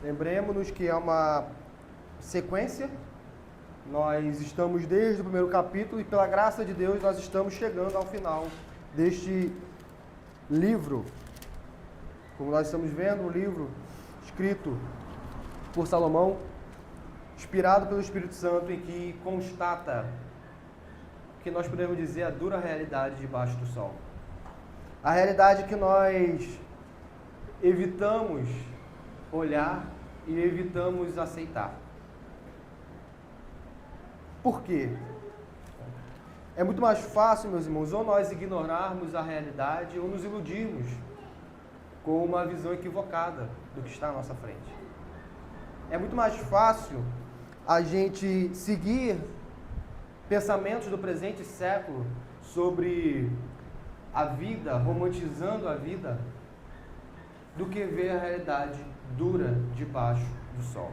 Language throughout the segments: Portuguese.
Lembremos-nos que é uma sequência. Nós estamos desde o primeiro capítulo e, pela graça de Deus, nós estamos chegando ao final deste livro. Como nós estamos vendo, um livro escrito por Salomão, inspirado pelo Espírito Santo, em que constata que nós podemos dizer a dura realidade debaixo do sol. A realidade que nós evitamos olhar e evitamos aceitar. Por quê? É muito mais fácil, meus irmãos, ou nós ignorarmos a realidade ou nos iludirmos com uma visão equivocada do que está à nossa frente. É muito mais fácil a gente seguir pensamentos do presente século sobre a vida, romantizando a vida, do que ver a realidade dura debaixo do sol.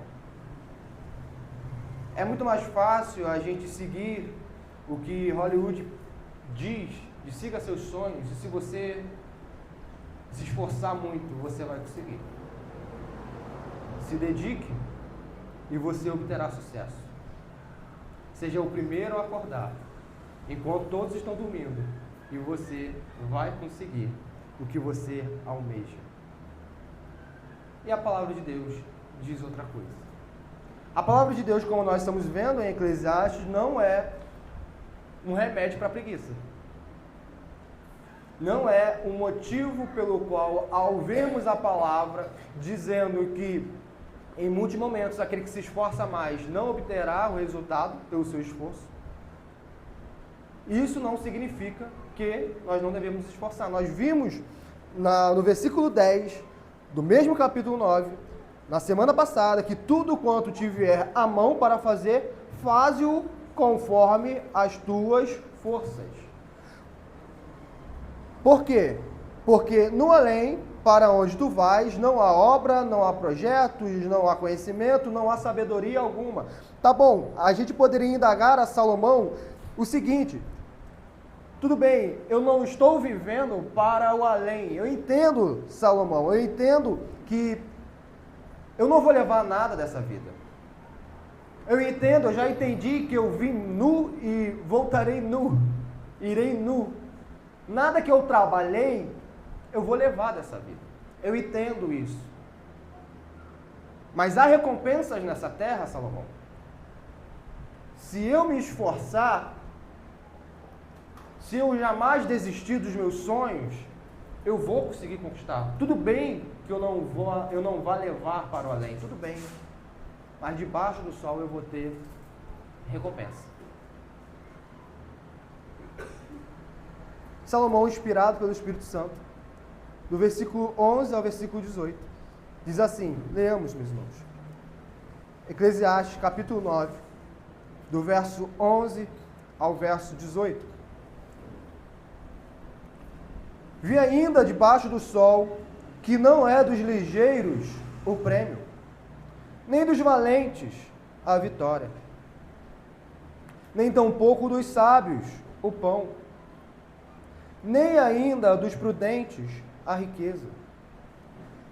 É muito mais fácil a gente seguir o que Hollywood diz, de siga seus sonhos, e se você se esforçar muito, você vai conseguir. Se dedique e você obterá sucesso. Seja o primeiro a acordar, enquanto todos estão dormindo, e você vai conseguir o que você almeja. E a palavra de Deus diz outra coisa. A palavra de Deus, como nós estamos vendo em Eclesiastes, não é um remédio para a preguiça. Não é um motivo pelo qual, ao vermos a palavra dizendo que em muitos momentos aquele que se esforça mais não obterá o resultado pelo seu esforço, isso não significa que nós não devemos nos esforçar. Nós vimos no versículo 10 do mesmo capítulo 9, na semana passada, que tudo quanto tiver a mão para fazer, faze-o conforme as tuas forças. Por quê? Porque no além, para onde tu vais, não há obra, não há projetos, não há conhecimento, não há sabedoria alguma. Tá bom, a gente poderia indagar a Salomão o seguinte: tudo bem, eu não estou vivendo para o além. Eu entendo, Salomão, eu entendo que eu não vou levar nada dessa vida. Eu entendo, eu já entendi que eu vim nu e voltarei nu. Irei nu. Nada que eu trabalhei, eu vou levar dessa vida. Eu entendo isso. Mas há recompensas nessa terra, Salomão. Se eu me esforçar, se eu jamais desistir dos meus sonhos, eu vou conseguir conquistar. Tudo bem que eu não vá levar para o além, tudo bem. Mas debaixo do sol eu vou ter recompensa. Salomão, inspirado pelo Espírito Santo, do versículo 11 ao versículo 18, diz assim, leamos, meus irmãos. Eclesiastes, capítulo 9, do verso 11 ao verso 18. Vi ainda debaixo do sol que não é dos ligeiros o prêmio, nem dos valentes a vitória, nem tampouco dos sábios o pão, nem ainda dos prudentes a riqueza,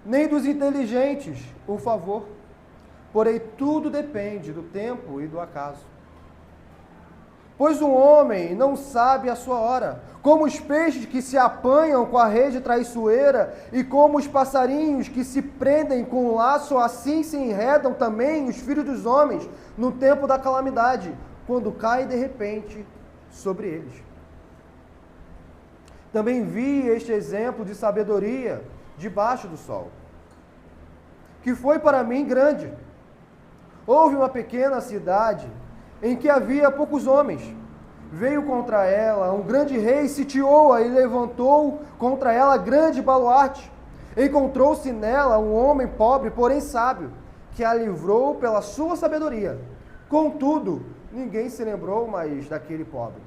nem dos inteligentes o favor, porém tudo depende do tempo e do acaso. Pois o homem não sabe a sua hora, como os peixes que se apanham com a rede traiçoeira, e como os passarinhos que se prendem com o laço, assim se enredam também os filhos dos homens no tempo da calamidade, quando cai de repente sobre eles. Também vi este exemplo de sabedoria debaixo do sol, que foi para mim grande. Houve uma pequena cidade em que havia poucos homens. Veio contra ela um grande rei, sitiou-a e levantou contra ela grande baluarte. Encontrou-se nela um homem pobre, porém sábio, que a livrou pela sua sabedoria. Contudo, ninguém se lembrou mais daquele pobre.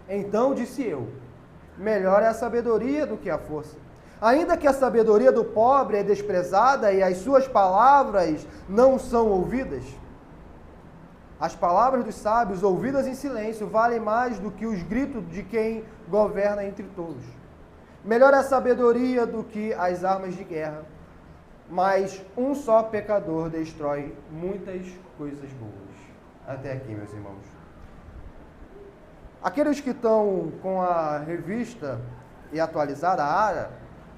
Então disse eu, melhor é a sabedoria do que a força. Ainda que a sabedoria do pobre é desprezada e as suas palavras não são ouvidas, as palavras dos sábios, ouvidas em silêncio, valem mais do que os gritos de quem governa entre todos. Melhor é a sabedoria do que as armas de guerra. mas um só pecador destrói muitas coisas boas. Até aqui, meus irmãos. Aqueles que estão com a revista e atualizada, a ARA,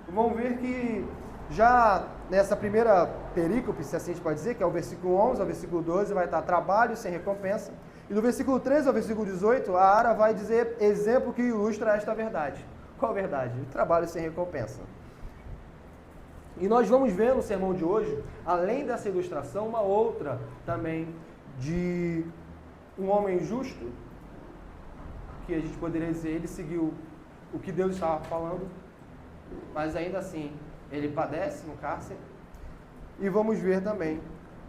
vão ver que já nessa primeira perícope, se assim a gente pode dizer, que é o versículo 11 ao versículo 12, vai estar trabalho sem recompensa. E do versículo 13 ao versículo 18, a ARA vai dizer exemplo que ilustra esta verdade. Qual verdade? Trabalho sem recompensa. E nós vamos ver no sermão de hoje, além dessa ilustração, uma outra também de um homem justo, que a gente poderia dizer, ele seguiu o que Deus estava falando, mas ainda assim, ele padece no cárcere. E vamos ver também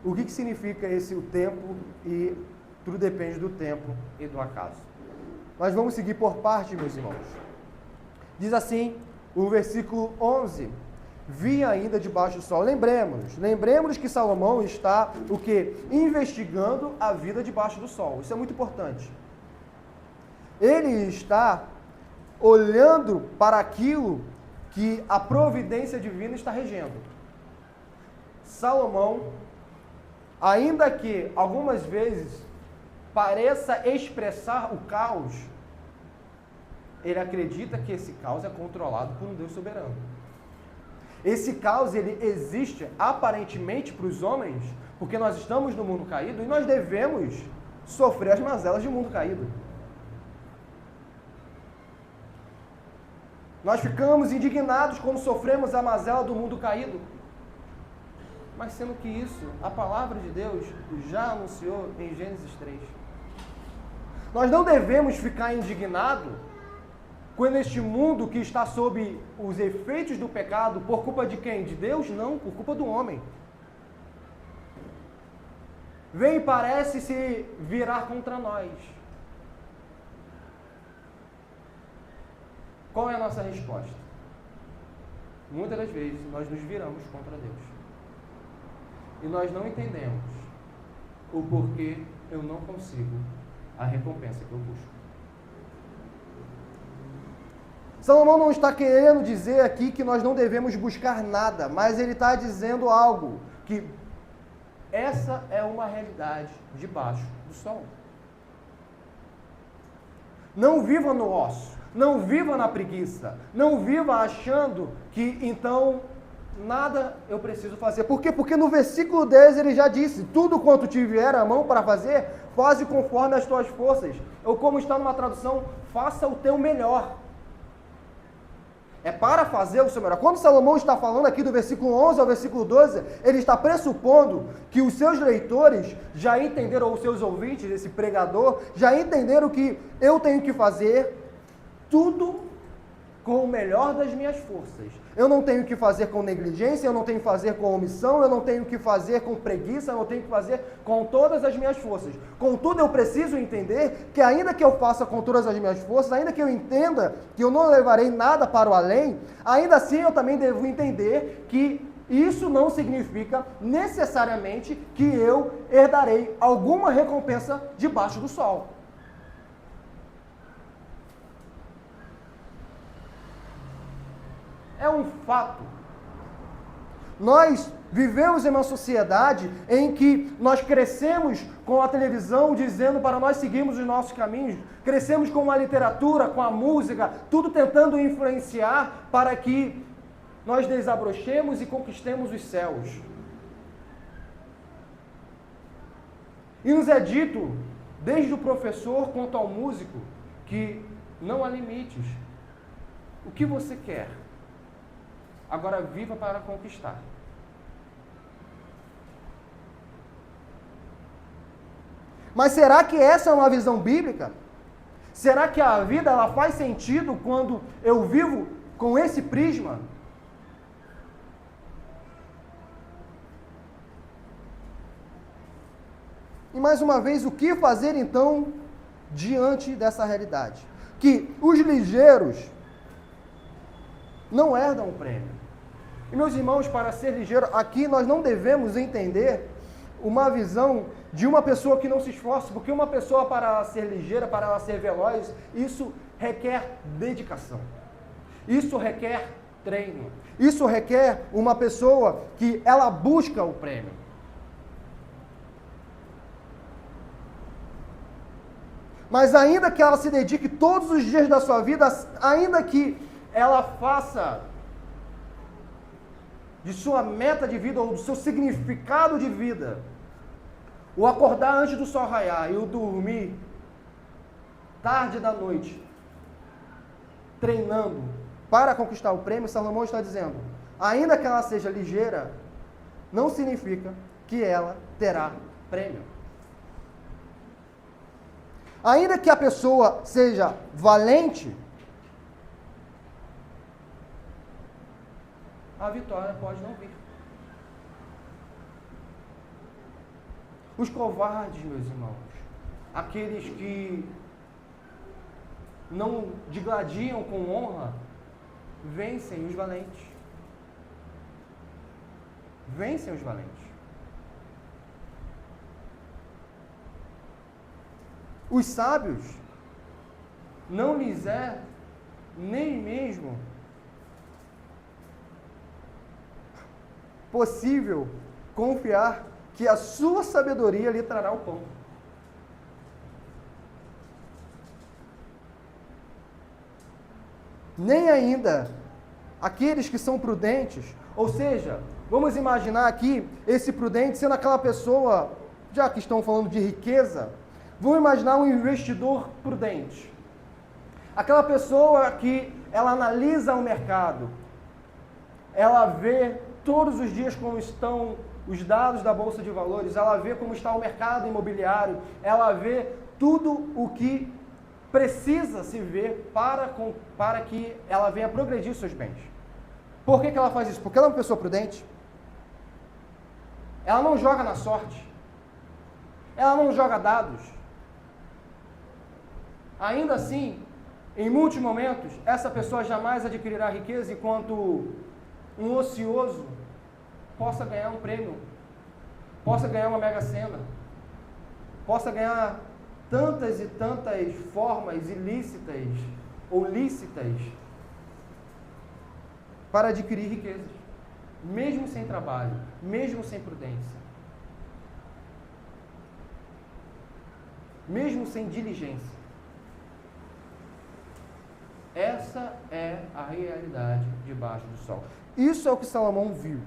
o que significa o tempo, e tudo depende do tempo e do acaso. Mas vamos seguir por parte, meus irmãos. Diz assim, o versículo 11, vi ainda debaixo do sol. Lembremos que Salomão está, o quê? Investigando a vida debaixo do sol. Isso é muito importante. Ele está olhando para aquilo que a providência divina está regendo. Salomão, ainda que algumas vezes pareça expressar o caos, ele acredita que esse caos é controlado por um Deus soberano. Esse caos, ele existe aparentemente para os homens, porque nós estamos no mundo caído e nós devemos sofrer as mazelas do mundo caído. Nós ficamos indignados quando sofremos a mazela do mundo caído. Mas sendo que isso, a palavra de Deus já anunciou em Gênesis 3. Nós não devemos ficar indignados quando este mundo que está sob os efeitos do pecado, por culpa de quem? De Deus? Não, por culpa do homem. Vem e parece se virar contra nós. Qual é a nossa resposta? Muitas das vezes nós nos viramos contra Deus. E nós não entendemos o porquê eu não consigo a recompensa que eu busco. Salomão não está querendo dizer aqui que nós não devemos buscar nada, mas ele está dizendo algo, que essa é uma realidade debaixo do sol. Não viva no ócio, não viva na preguiça, não viva achando que então nada eu preciso fazer. Por quê? Porque no versículo 10 ele já disse, tudo quanto te vier à mão para fazer, faze conforme as tuas forças. Ou como está numa tradução, faça o teu melhor. É para fazer o seu melhor. Quando Salomão está falando aqui do versículo 11 ao versículo 12, ele está pressupondo que os seus leitores já entenderam, ou os seus ouvintes, esse pregador, já entenderam que eu tenho que fazer tudo com o melhor das minhas forças. Eu não tenho que fazer com negligência, eu não tenho que fazer com omissão, eu não tenho que fazer com preguiça, eu não tenho que fazer com todas as minhas forças. Contudo, eu preciso entender que ainda que eu faça com todas as minhas forças, ainda que eu entenda que eu não levarei nada para o além, ainda assim eu também devo entender que isso não significa necessariamente que eu herdarei alguma recompensa debaixo do sol. É um fato. Nós vivemos em uma sociedade em que nós crescemos com a televisão dizendo para nós seguirmos os nossos caminhos, crescemos com a literatura, com a música, tudo tentando influenciar para que nós desabrochemos e conquistemos os céus. E nos é dito, desde o professor quanto ao músico, que não há limites. O que você quer? Agora viva para conquistar. Mas será que essa é uma visão bíblica? Será que a vida ela faz sentido quando eu vivo com esse prisma? E mais uma vez, o que fazer então diante dessa realidade? Que os ligeiros não herdam o prêmio. E meus irmãos, para ser ligeiro, aqui nós não devemos entender uma visão de uma pessoa que não se esforça, porque uma pessoa para ela ser ligeira, para ela ser veloz, isso requer dedicação. Isso requer treino. Isso requer uma pessoa que ela busca o prêmio. Mas ainda que ela se dedique todos os dias da sua vida, ainda que ela faça de sua meta de vida ou do seu significado de vida, o acordar antes do sol raiar e o dormir tarde da noite, treinando para conquistar o prêmio, Salomão está dizendo, ainda que ela seja ligeira, não significa que ela terá prêmio. Ainda que a pessoa seja valente, a vitória pode não vir. Os covardes, meus irmãos, aqueles que não digladiam com honra, vencem os valentes. Vencem os valentes. Os sábios, não lhes é nem mesmo possível confiar que a sua sabedoria lhe trará o pão. Nem ainda aqueles que são prudentes, ou seja, vamos imaginar aqui esse prudente sendo aquela pessoa, já que estão falando de riqueza, vamos imaginar um investidor prudente. Aquela pessoa que ela analisa o mercado, ela vê todos os dias como estão os dados da Bolsa de Valores, ela vê como está o mercado imobiliário, ela vê tudo o que precisa se ver para que ela venha progredir seus bens. Por que ela faz isso? Porque ela é uma pessoa prudente. Ela não joga na sorte. Ela não joga dados. Ainda assim, em muitos momentos, essa pessoa jamais adquirirá riqueza enquanto um ocioso possa ganhar um prêmio, possa ganhar uma mega-sena, possa ganhar tantas e tantas formas ilícitas ou lícitas para adquirir riquezas, mesmo sem trabalho, mesmo sem prudência, mesmo sem diligência. Essa é a realidade debaixo do sol. Isso é o que Salomão viu.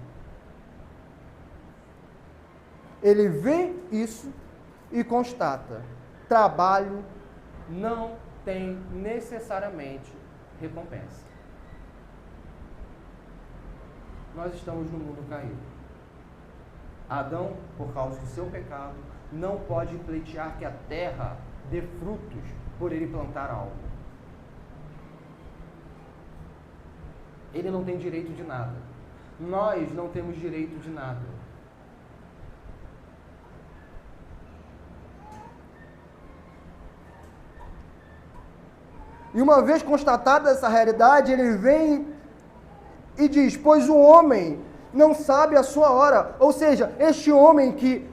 Ele vê isso e constata: trabalho não tem necessariamente recompensa. Nós estamos no mundo caído. Adão, por causa do seu pecado, não pode pleitear que a terra dê frutos por ele plantar algo. Ele não tem direito de nada. Nós não temos direito de nada. E uma vez constatada essa realidade, ele vem e diz: pois o homem não sabe a sua hora. Ou seja, este homem que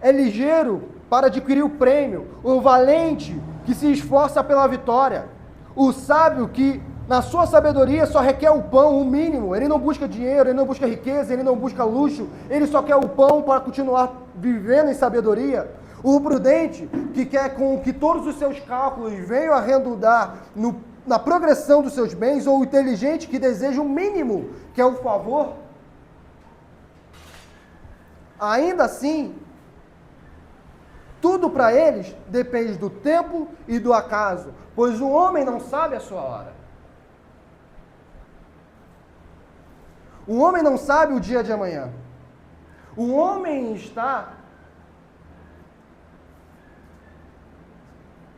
é ligeiro para adquirir o prêmio, o valente que se esforça pela vitória, o sábio que na sua sabedoria só requer o pão, o mínimo. Ele não busca dinheiro, ele não busca riqueza, ele não busca luxo, ele só quer o pão para continuar vivendo em sabedoria. O prudente, que quer com que todos os seus cálculos venham a redundar na progressão dos seus bens, ou o inteligente, que deseja o mínimo, que é o favor. Ainda assim, tudo para eles depende do tempo e do acaso, pois o homem não sabe a sua hora. O homem não sabe o dia de amanhã. O homem está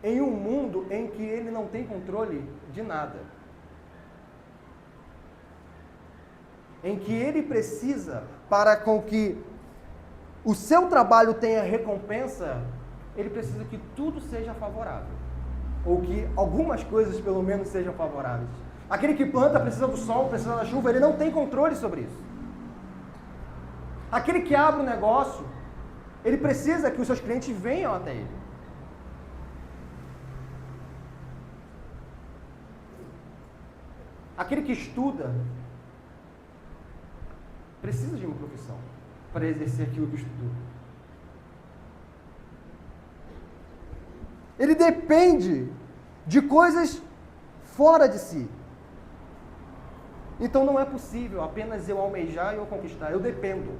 em um mundo em que ele não tem controle de nada. Em que ele precisa, para com que o seu trabalho tenha recompensa, ele precisa que tudo seja favorável. Ou que algumas coisas, pelo menos, sejam favoráveis. Aquele que planta precisa do sol, precisa da chuva, ele não tem controle sobre isso. Aquele que abre um negócio, ele precisa que os seus clientes venham até ele. Aquele que estuda, precisa de uma profissão para exercer aquilo que estudou. Ele depende de coisas fora de si. Então não é possível apenas eu almejar e eu conquistar. Eu dependo.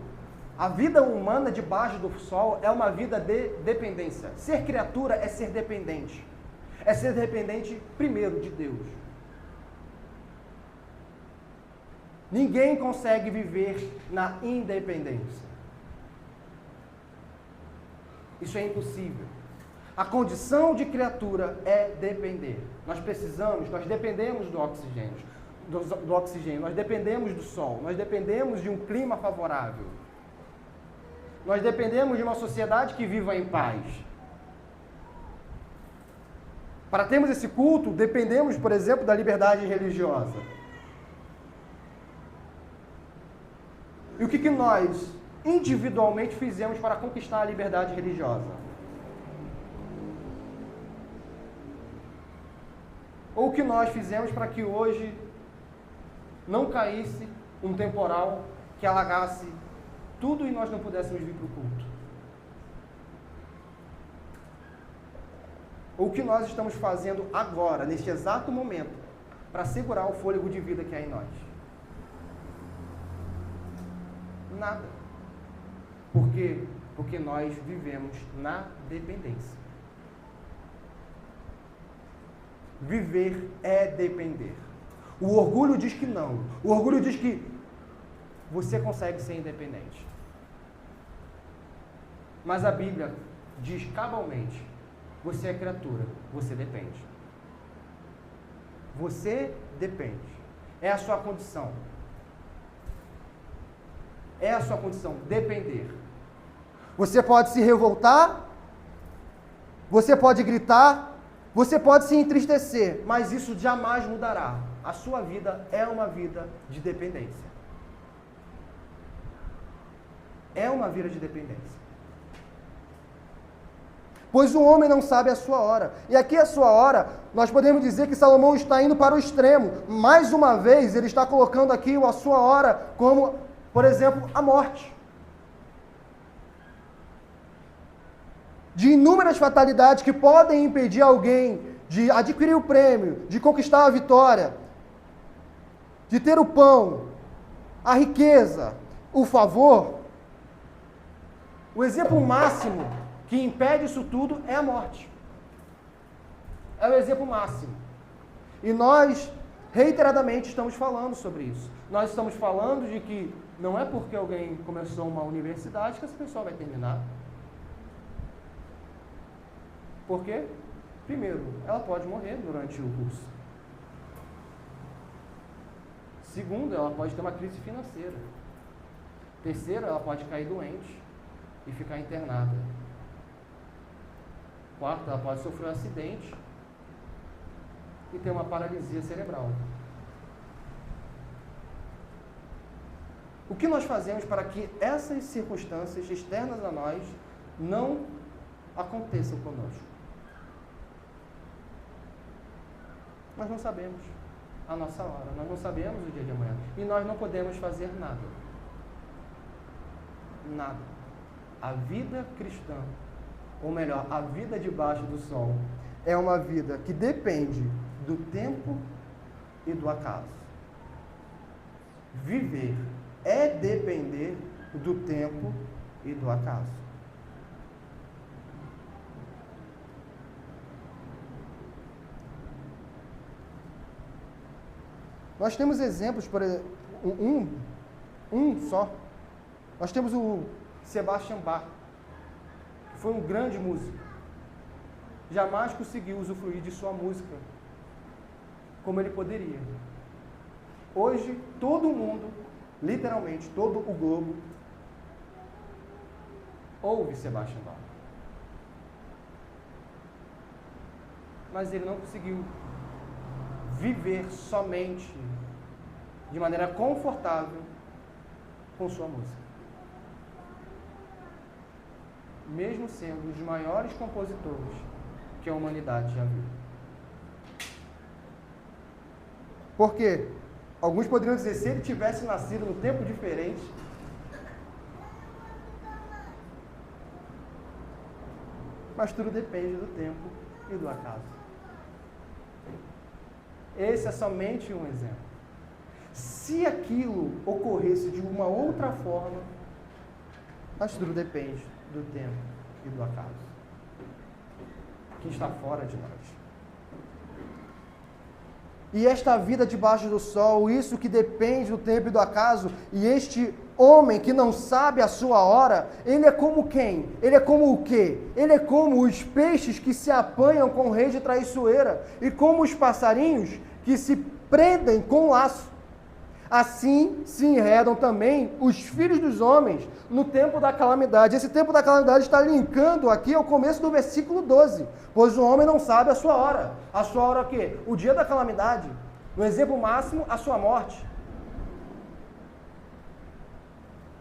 A vida humana debaixo do sol é uma vida de dependência. Ser criatura é ser dependente. É ser dependente, primeiro, de Deus. Ninguém consegue viver na independência. Isso é impossível. A condição de criatura é depender. Nós dependemos do oxigênio, nós dependemos do sol, nós dependemos de um clima favorável. Nós dependemos de uma sociedade que viva em paz. Para termos esse culto, dependemos, por exemplo, da liberdade religiosa. E o que nós individualmente fizemos para conquistar a liberdade religiosa? Ou o que nós fizemos para que hoje não caísse um temporal que alagasse tudo e nós não pudéssemos vir para o culto? Ou o que nós estamos fazendo agora, neste exato momento, para segurar o fôlego de vida que há em nós? Nada. Por quê? Porque nós vivemos na dependência. Viver é depender. O orgulho diz que não. O orgulho diz que você consegue ser independente. Mas a Bíblia diz cabalmente: você é criatura, você depende. Você depende. É a sua condição. É a sua condição, depender. Você pode se revoltar, você pode gritar, você pode se entristecer, mas isso jamais mudará. A sua vida é uma vida de dependência. É uma vida de dependência. Pois o homem não sabe a sua hora. E aqui a sua hora, nós podemos dizer que Salomão está indo para o extremo. Mais uma vez, ele está colocando aqui a sua hora como, por exemplo, a morte. De inúmeras fatalidades que podem impedir alguém de adquirir o prêmio, de conquistar a vitória, de ter o pão, a riqueza, o favor. O exemplo máximo que impede isso tudo é a morte. É o exemplo máximo. E nós, reiteradamente, estamos falando sobre isso. Nós estamos falando de que não é porque alguém começou uma universidade que essa pessoa vai terminar. Por quê? Primeiro, ela pode morrer durante o curso. Segundo, ela pode ter uma crise financeira. Terceiro, ela pode cair doente e ficar internada. Quarto, ela pode sofrer um acidente e ter uma paralisia cerebral. O que nós fazemos para que essas circunstâncias externas a nós não aconteçam conosco? Nós não sabemos a nossa hora, nós não sabemos o dia de amanhã. E nós não podemos fazer nada. Nada. A vida cristã, ou melhor, a vida debaixo do sol, é uma vida que depende do tempo e do acaso. Viver é depender do tempo e do acaso. Nós temos exemplos, por exemplo, um só. Nós temos o Sebastian Bach, que foi um grande músico. Jamais conseguiu usufruir de sua música como ele poderia. Hoje, todo mundo, literalmente todo o globo, ouve Sebastian Bach. Mas ele não conseguiu viver somente de maneira confortável com sua música. Mesmo sendo um dos maiores compositores que a humanidade já viu. Por quê? Alguns poderiam dizer, se ele tivesse nascido num tempo diferente, mas tudo depende do tempo e do acaso. Esse é somente um exemplo. Se aquilo ocorresse de uma outra forma, mas tudo depende do tempo e do acaso, que está fora de nós. E esta vida debaixo do sol, isso que depende do tempo e do acaso, e este homem que não sabe a sua hora, ele é como quem? Ele é como o quê? Ele é como os peixes que se apanham com rede traiçoeira, e como os passarinhos que se prendem com laço. Assim se enredam também os filhos dos homens no tempo da calamidade. Esse tempo da calamidade está linkando aqui ao começo do versículo 12. Pois o homem não sabe a sua hora. A sua hora é o quê? O dia da calamidade. No exemplo máximo, a sua morte.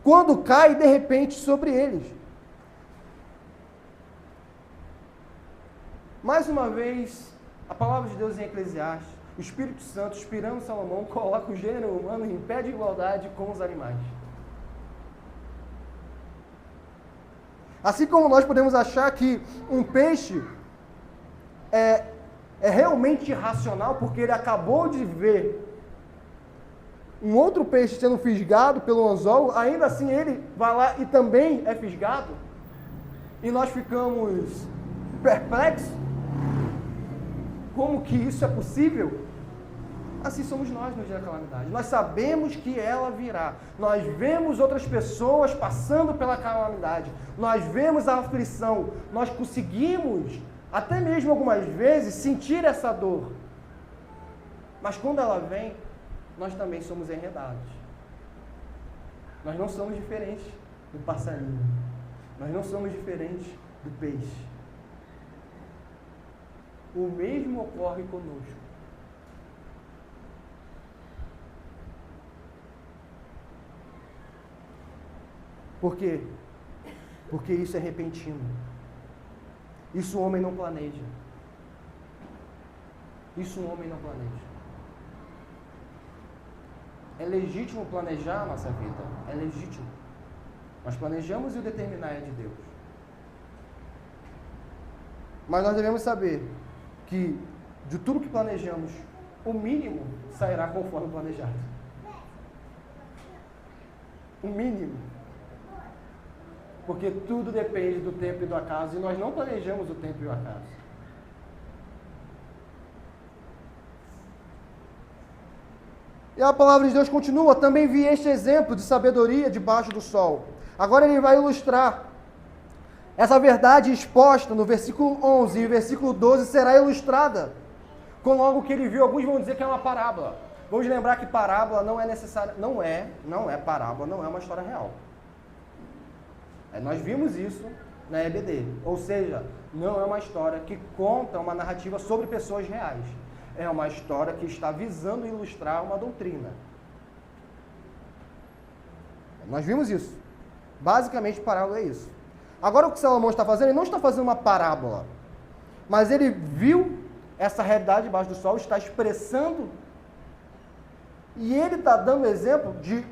Quando cai de repente sobre eles. Mais uma vez, a palavra de Deus em Eclesiastes, o Espírito Santo, inspirando Salomão, coloca o gênero humano em pé de igualdade com os animais. Assim como nós podemos achar que um peixe é realmente irracional, porque ele acabou de ver um outro peixe sendo fisgado pelo anzol, ainda assim ele vai lá e também é fisgado, e nós ficamos perplexos. Como que isso é possível? Assim somos nós no dia da calamidade. Nós sabemos que ela virá. Nós vemos outras pessoas passando pela calamidade. Nós vemos a aflição. Nós conseguimos, até mesmo algumas vezes, sentir essa dor. Mas quando ela vem, nós também somos enredados. Nós não somos diferentes do passarinho. Nós não somos diferentes do peixe. O mesmo ocorre conosco. Por quê? Porque isso é repentino. Isso o homem não planeja. Isso o homem não planeja. É legítimo planejar a nossa vida. É legítimo. Nós planejamos e o determinar é de Deus. Mas nós devemos saber que de tudo que planejamos, o mínimo sairá conforme planejado. O mínimo. Porque tudo depende do tempo e do acaso, e nós não planejamos o tempo e o acaso. E a palavra de Deus continua, também vi este exemplo de sabedoria debaixo do sol. Agora ele vai ilustrar. Essa verdade exposta no versículo 11 e versículo 12 será ilustrada com algo que ele viu. Alguns vão dizer que é uma parábola. Vamos lembrar que parábola não é necessária, não é parábola, não é uma história real. Nós vimos isso na EBD, ou seja, não é uma história que conta uma narrativa sobre pessoas reais. É uma história que está visando ilustrar uma doutrina. Nós vimos isso. Basicamente, parábola é isso. Agora, o que Salomão está fazendo, ele não está fazendo uma parábola, mas ele viu essa realidade debaixo do sol, está expressando, e ele está dando exemplo de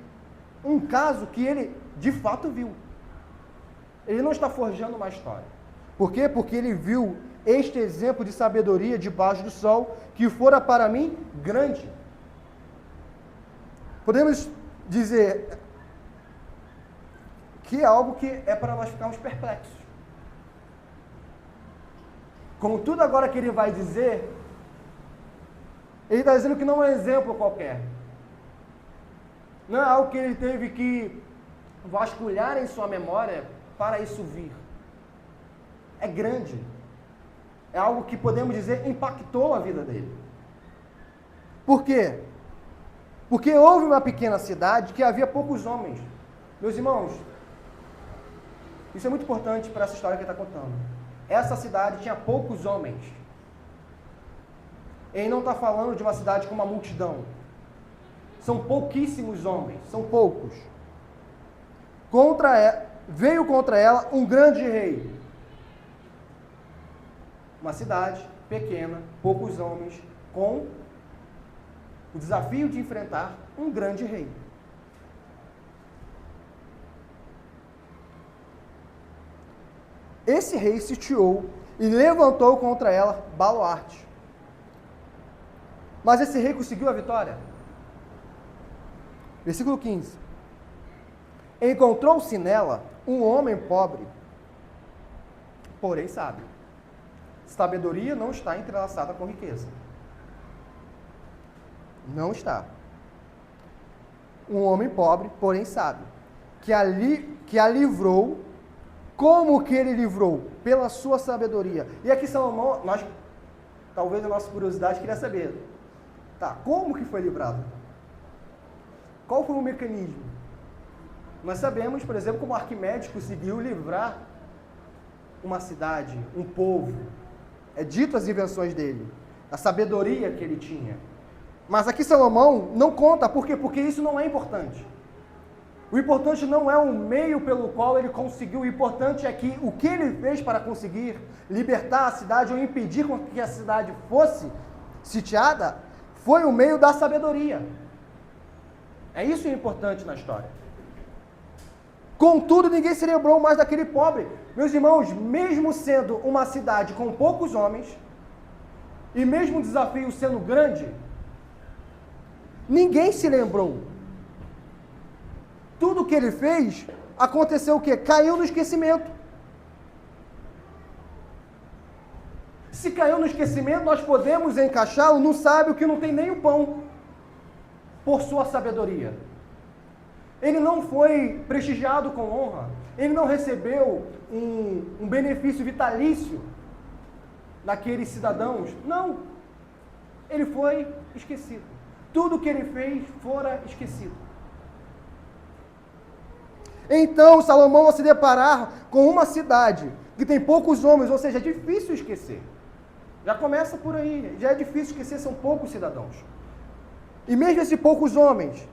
um caso que ele, de fato, viu. Ele não está forjando uma história. Por quê? Porque ele viu este exemplo de sabedoria debaixo do sol, que fora para mim grande. Podemos dizer que é algo que é para nós ficarmos perplexos. Como tudo agora que ele vai dizer, ele está dizendo que não é um exemplo qualquer. Não é algo que ele teve que vasculhar em sua memória para isso vir. É grande. É algo que podemos dizer impactou a vida dele. Por quê? Porque houve uma pequena cidade que havia poucos homens. Meus irmãos, isso é muito importante para essa história que ele está contando. Essa cidade tinha poucos homens. Ele não está falando de uma cidade com uma multidão. São pouquíssimos homens, são poucos. Veio contra ela um grande rei. Uma cidade pequena, poucos homens, com o desafio de enfrentar um grande rei. esse rei sitiou e levantou contra ela baluarte. Mas esse rei conseguiu a vitória? Versículo 15. Encontrou-se nela um homem pobre, porém sábio. Sabedoria não está entrelaçada com riqueza. Não está. Um homem pobre, porém sábio, que a livrou. Como que ele livrou? Pela sua sabedoria. E aqui Salomão, talvez a nossa curiosidade queria saber, tá, como que foi livrado? Qual foi o mecanismo? Nós sabemos, por exemplo, como Arquimedes conseguiu livrar uma cidade, um povo. É dito as invenções dele, a sabedoria que ele tinha. Mas aqui Salomão não conta, por quê? Porque isso não é importante. O importante não é o meio pelo qual ele conseguiu, o importante é que o que ele fez para conseguir libertar a cidade ou impedir que a cidade fosse sitiada, foi o meio da sabedoria. É isso que é importante na história. Contudo, ninguém se lembrou mais daquele pobre. Meus irmãos, mesmo sendo uma cidade com poucos homens, e mesmo o desafio sendo grande, ninguém se lembrou. Tudo que ele fez, aconteceu o quê? Caiu no esquecimento. Se caiu no esquecimento, nós podemos encaixá-lo no sábio que não tem nem o pão, por sua sabedoria. Ele não foi prestigiado com honra, ele não recebeu um benefício vitalício daqueles cidadãos. Não. Ele foi esquecido. Tudo que ele fez fora esquecido. Então, Salomão, ao se deparar com uma cidade que tem poucos homens, ou seja, é difícil esquecer. Já começa por aí, já é difícil esquecer, são poucos cidadãos. E mesmo esses poucos homens,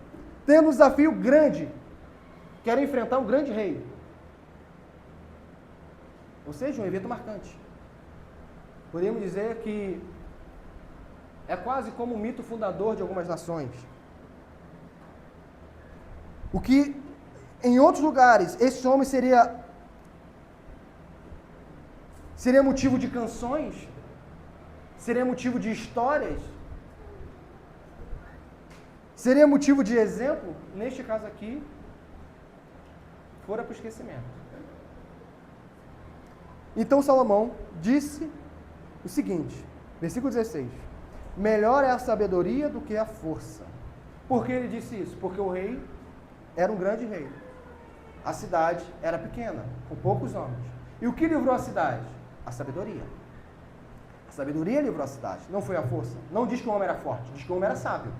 tendo um desafio grande, querem enfrentar um grande rei. Ou seja, um evento marcante. Podemos dizer que é quase como um mito fundador de algumas nações. O que, em outros lugares, esse homem seria motivo de canções, seria motivo de histórias, seria motivo de exemplo. Neste caso aqui, fora para o esquecimento. Então Salomão disse o seguinte, versículo 16: melhor é a sabedoria do que a força. Por que ele disse isso? Porque o rei era um grande rei. A cidade era pequena, com poucos homens. E o que livrou a cidade? A sabedoria. A sabedoria livrou a cidade, não foi a força. Não diz que o homem era forte, diz que o homem era sábio.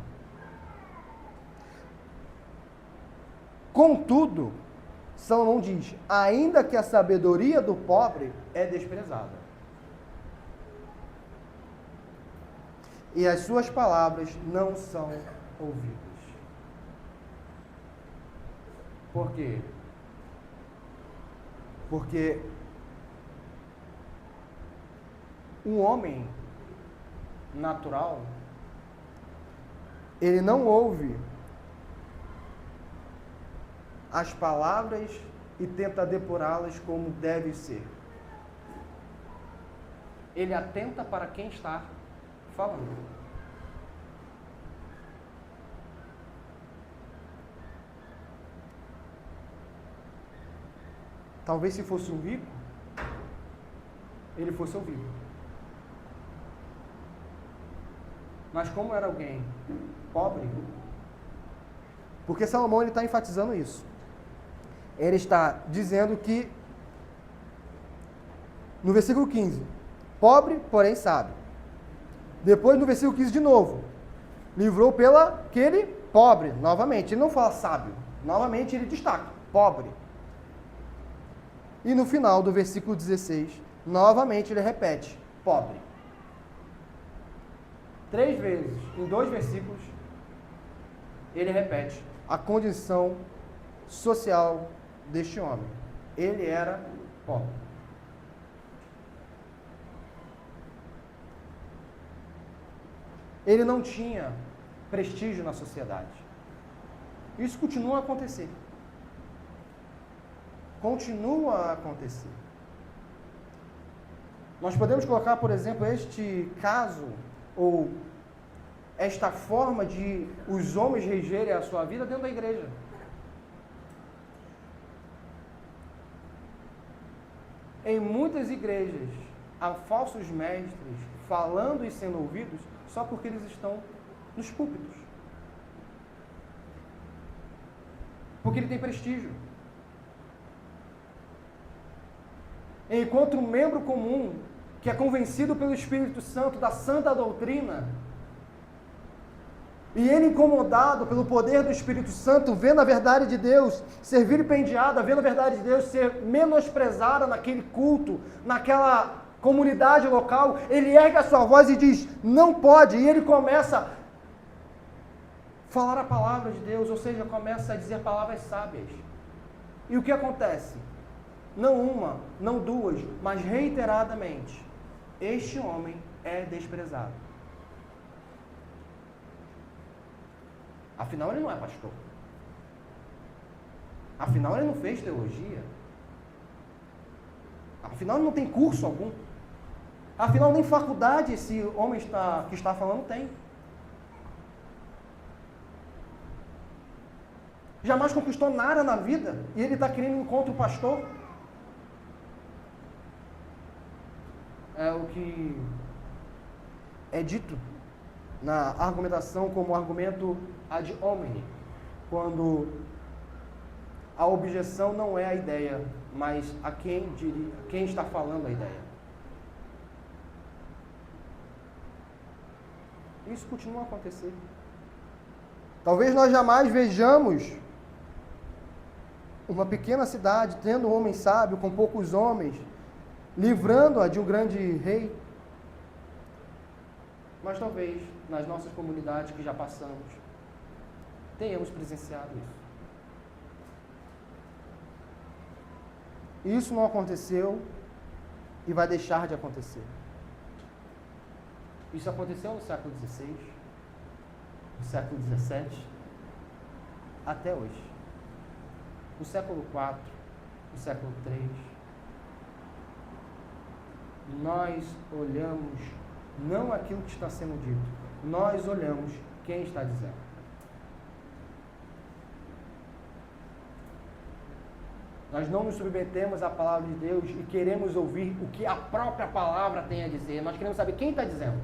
Contudo, Salomão diz, ainda que a sabedoria do pobre é desprezada, e as suas palavras não são ouvidas. Por quê? Porque um homem natural, ele não ouve as palavras e tenta depurá-las como deve ser. Ele atenta para quem está falando. Talvez se fosse um rico, ele fosse ouvido. Mas como era alguém pobre, porque Salomão está enfatizando isso. Ele está dizendo que, no versículo 15, pobre, porém sábio. Depois, no versículo 15 de novo, livrou pela aquele pobre, novamente. Ele não fala sábio, novamente ele destaca, pobre. E no final do versículo 16, novamente ele repete, pobre. 3 vezes, em 2 versículos, ele repete a condição social deste homem. Ele era pobre. Ele não tinha prestígio na sociedade. Isso continua a acontecer. Continua a acontecer. Nós podemos colocar, por exemplo, este caso, ou esta forma de os homens regerem a sua vida dentro da igreja. Em muitas igrejas, há falsos mestres falando e sendo ouvidos só porque eles estão nos púlpitos. Porque ele tem prestígio. Enquanto um membro comum, que é convencido pelo Espírito Santo da santa doutrina, e ele incomodado pelo poder do Espírito Santo, vendo a verdade de Deus ser vilipendiada, vendo a verdade de Deus ser menosprezada naquele culto, naquela comunidade local, ele ergue a sua voz e diz, não pode, e ele começa a falar a palavra de Deus, ou seja, começa a dizer palavras sábias. E o que acontece? Não uma, não duas, mas reiteradamente, este homem é desprezado. Afinal, ele não é pastor. Afinal, ele não fez teologia. Afinal, ele não tem curso algum. Afinal, nem faculdade esse homem que está falando tem. Jamais conquistou nada na vida e ele está querendo encontro o pastor. É o que é dito na argumentação como argumento ad hominem, quando a objeção não é a ideia, mas a quem está falando a ideia. Isso continua a acontecer. Talvez nós jamais vejamos uma pequena cidade tendo um homem sábio com poucos homens, livrando-a de um grande rei. Mas talvez nas nossas comunidades que já passamos, tenhamos presenciado isso. Isso não aconteceu e vai deixar de acontecer. Isso aconteceu no século XVI, no século XVII, até hoje. No século IV, no século III. Nós olhamos não aquilo que está sendo dito, nós olhamos quem está dizendo. Nós não nos submetemos à palavra de Deus e queremos ouvir o que a própria palavra tem a dizer. Nós queremos saber quem está dizendo.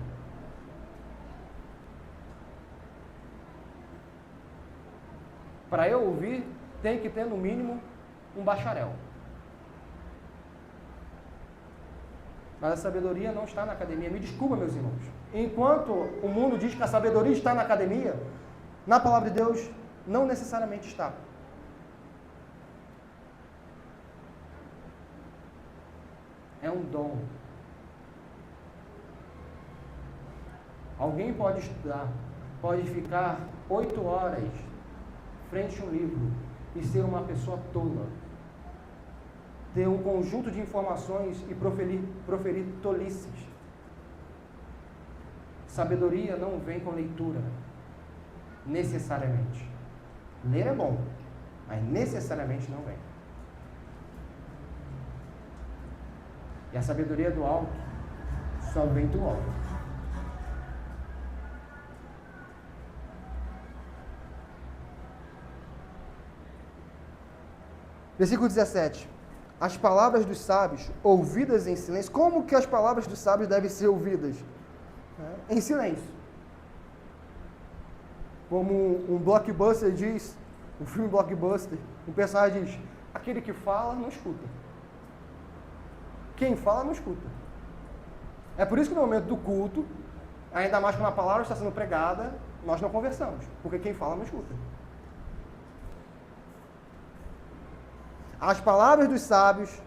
Para eu ouvir, tem que ter no mínimo um bacharel. Mas a sabedoria não está na academia. Me desculpa, meus irmãos. Enquanto o mundo diz que a sabedoria está na academia, na palavra de Deus não necessariamente está. É um dom. Alguém pode estudar, pode ficar 8 horas frente a um livro e ser uma pessoa tola. Ter um conjunto de informações e proferir tolices. Sabedoria não vem com leitura, necessariamente. Ler é bom, mas necessariamente não vem. E a sabedoria do alto só vem do alto. Versículo 17. As palavras dos sábios, ouvidas em silêncio. Como que as palavras dos sábios devem ser ouvidas? Em silêncio. Como um blockbuster diz, um filme blockbuster, um personagem diz, aquele que fala não escuta. Quem fala não escuta. É por isso que no momento do culto, ainda mais quando a palavra está sendo pregada, nós não conversamos, porque quem fala não escuta. As palavras dos sábios,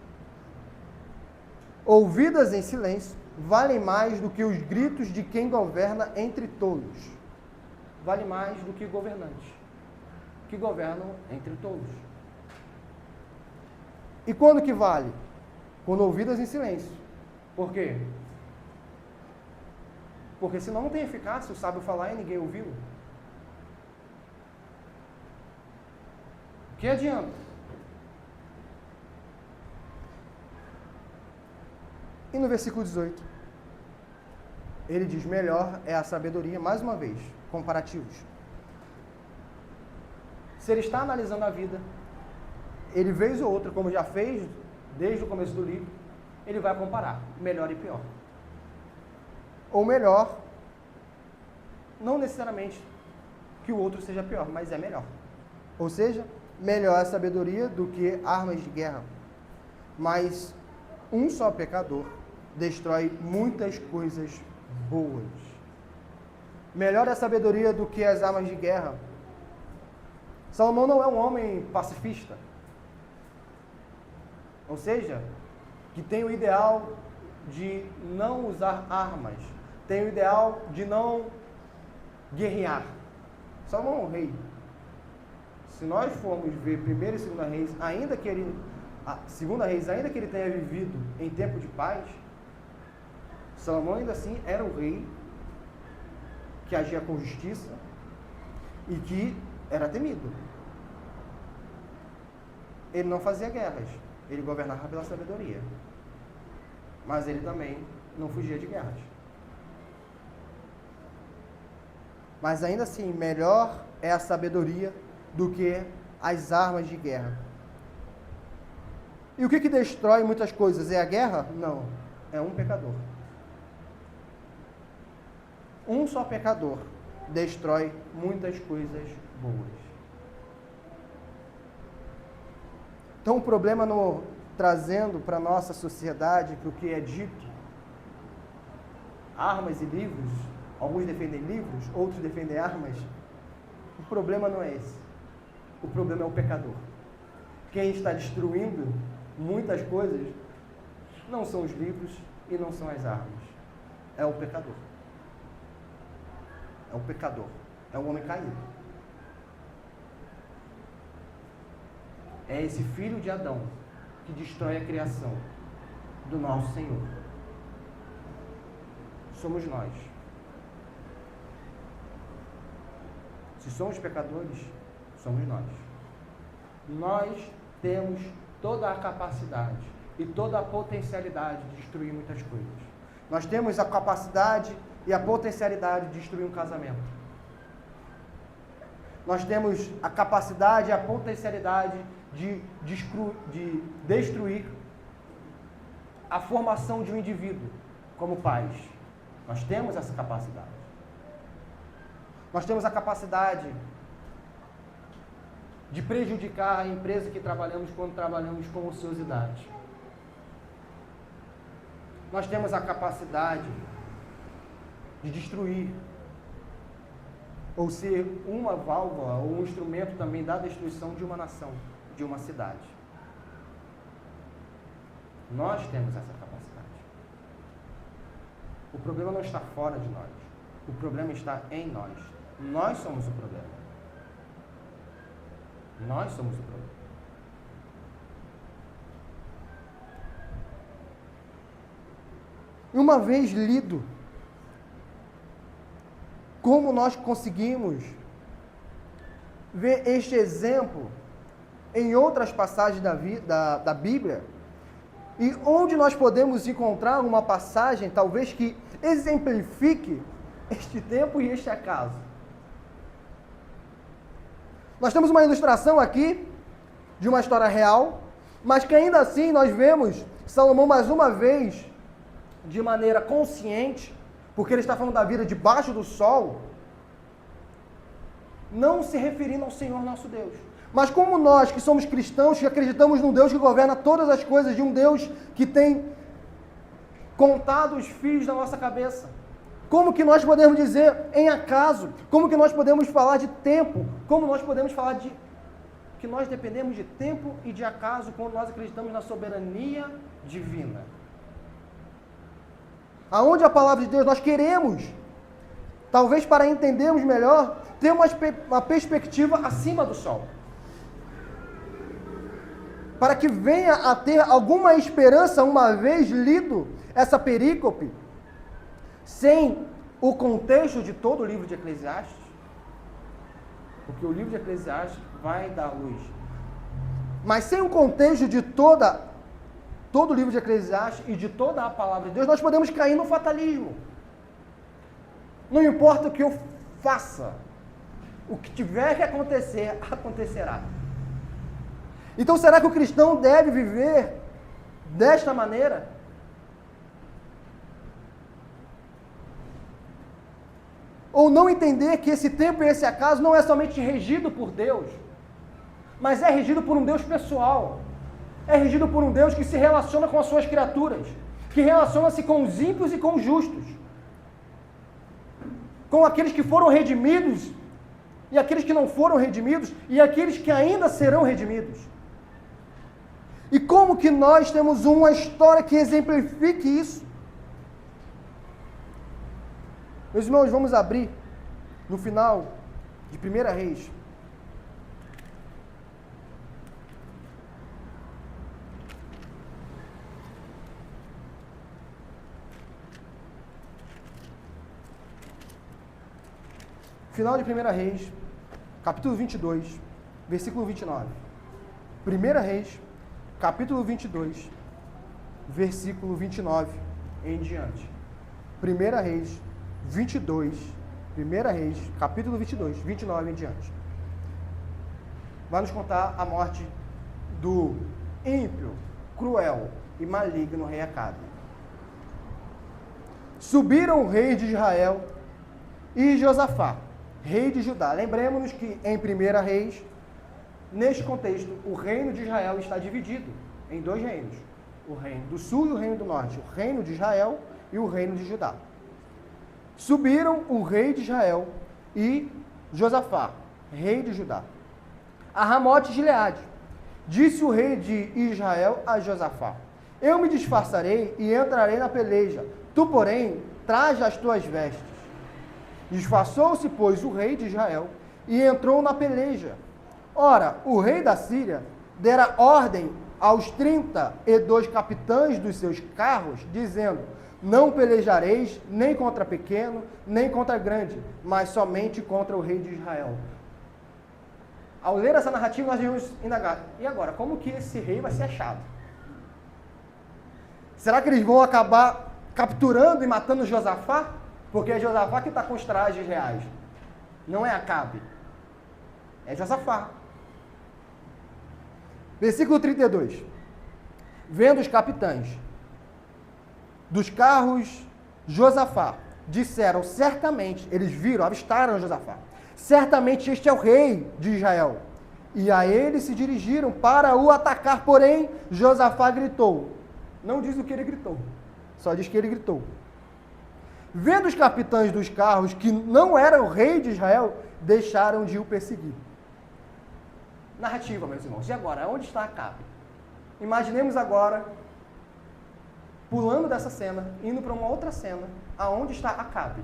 ouvidas em silêncio, valem mais do que os gritos de quem governa entre tolos. Vale mais do que governantes, que governam entre tolos. E quando que vale? Quando ouvidas em silêncio. Por quê? Porque senão não tem eficácia o sábio falar e ninguém ouviu. Que adianta? E no versículo 18, ele diz: melhor é a sabedoria, mais uma vez, comparativos. Se ele está analisando a vida, ele vez ou outra, como já fez desde o começo do livro, ele vai comparar melhor e pior. Ou melhor, não necessariamente que o outro seja pior, mas é melhor. Ou seja, melhor a sabedoria do que armas de guerra. Mas um só pecador destrói muitas coisas boas. Melhor a sabedoria do que as armas de guerra. Salomão não é um homem pacifista. Ou seja, que tem o ideal de não usar armas, tem o ideal de não guerrear. Salomão é um rei. Se nós formos ver 1ª e 2ª Reis, ainda que ele tenha vivido em tempo de paz, Salomão ainda assim era o rei que agia com justiça e que era temido. Ele não fazia guerras, ele governava pela sabedoria. Mas ele também não fugia de guerras. Mas ainda assim, melhor é a sabedoria do que as armas de guerra. E o que destrói muitas coisas? É a guerra? Não. É um pecador. Um só pecador destrói muitas coisas boas. Então o problema trazendo para a nossa sociedade, para o que é dito, armas e livros, alguns defendem livros, outros defendem armas, o problema não é esse. O problema é o pecador. Quem está destruindo muitas coisas não são os livros e não são as armas. É o pecador. É o pecador. É o homem caído. É esse filho de Adão que destrói a criação do nosso Senhor. Somos nós. Se somos pecadores, somos nós. Nós temos toda a capacidade e toda a potencialidade de destruir muitas coisas. Nós temos a capacidade e a potencialidade de destruir um casamento. Nós temos a capacidade e a potencialidade de destruir a formação de um indivíduo como pais. Nós temos essa capacidade. Nós temos a capacidade de prejudicar a empresa que trabalhamos quando trabalhamos com ociosidade. Nós temos a capacidade de destruir ou ser uma válvula ou um instrumento também da destruição de uma nação, de uma cidade. Nós temos essa capacidade. O problema não está fora de nós. O problema está em nós. Nós somos o problema. Nós somos o problema. E uma vez lido, como nós conseguimos ver este exemplo em outras passagens da Bíblia, e onde nós podemos encontrar uma passagem, talvez, que exemplifique este tempo e este acaso. Nós temos uma ilustração aqui de uma história real, mas que ainda assim nós vemos Salomão mais uma vez, de maneira consciente, porque ele está falando da vida debaixo do sol, não se referindo ao Senhor nosso Deus. Mas como nós que somos cristãos, que acreditamos num Deus que governa todas as coisas, de um Deus que tem contado os fios da nossa cabeça, como que nós podemos dizer em acaso? Como que nós podemos falar de tempo? Como nós podemos falar de que nós dependemos de tempo e de acaso quando nós acreditamos na soberania divina? Aonde a palavra de Deus nós queremos, talvez para entendermos melhor, ter uma perspectiva acima do sol. Para que venha a ter alguma esperança, uma vez lido essa perícope, sem o contexto de todo o livro de Eclesiastes, porque o livro de Eclesiastes vai dar luz, mas sem o contexto de toda todo o livro de Eclesiastes e de toda a palavra de Deus, nós podemos cair no fatalismo. Não importa o que eu faça, o que tiver que acontecer, acontecerá. Então, será que o cristão deve viver desta maneira? Ou não entender que esse tempo e esse acaso não é somente regido por Deus, mas é regido por um Deus pessoal. É regido por um Deus que se relaciona com as suas criaturas, que relaciona-se com os ímpios e com os justos, com aqueles que foram redimidos e aqueles que não foram redimidos e aqueles que ainda serão redimidos. E como que nós temos uma história que exemplifique isso? Meus irmãos, vamos abrir no final de 1 Reis. Final de 1 Reis, capítulo 22, versículo 29. 1 Reis, capítulo 22, versículo 29 em diante. 1 Reis 22, 1 Reis, capítulo 22, 29 em diante. Vai nos contar a morte do ímpio, cruel e maligno rei Acabe. Subiram o rei de Israel e Josafá, rei de Judá. Lembremos-nos que em 1 Reis, neste contexto, o reino de Israel está dividido em dois reinos. O reino do sul e o reino do norte. O reino de Israel e o reino de Judá. Subiram o rei de Israel e Josafá, rei de Judá, a Ramote de Gileade. Disse o rei de Israel a Josafá: eu me disfarçarei e entrarei na peleja. Tu, porém, traze as tuas vestes. Disfarçou-se, pois, o rei de Israel e entrou na peleja. Ora, o rei da Síria dera ordem aos 32 capitães dos seus carros, dizendo: não pelejareis nem contra pequeno, nem contra grande, mas somente contra o rei de Israel. Ao ler essa narrativa, nós devemos indagar: e agora, como que esse rei vai ser achado? Será que eles vão acabar capturando e matando Josafá? Porque é Josafá que está com os trajes reais. Não é Acabe. É Josafá. Versículo 32. Vendo os capitães dos carros Josafá, disseram: certamente, eles viram, avistaram Josafá, certamente este é o rei de Israel. E a ele se dirigiram para o atacar, porém Josafá gritou. Não diz o que ele gritou, só diz que ele gritou. Vendo os capitães dos carros que não era o rei de Israel, deixaram de o perseguir. Narrativa, meus irmãos. E agora, onde está Acabe? Imaginemos agora, pulando dessa cena, indo para uma outra cena, aonde está Acabe.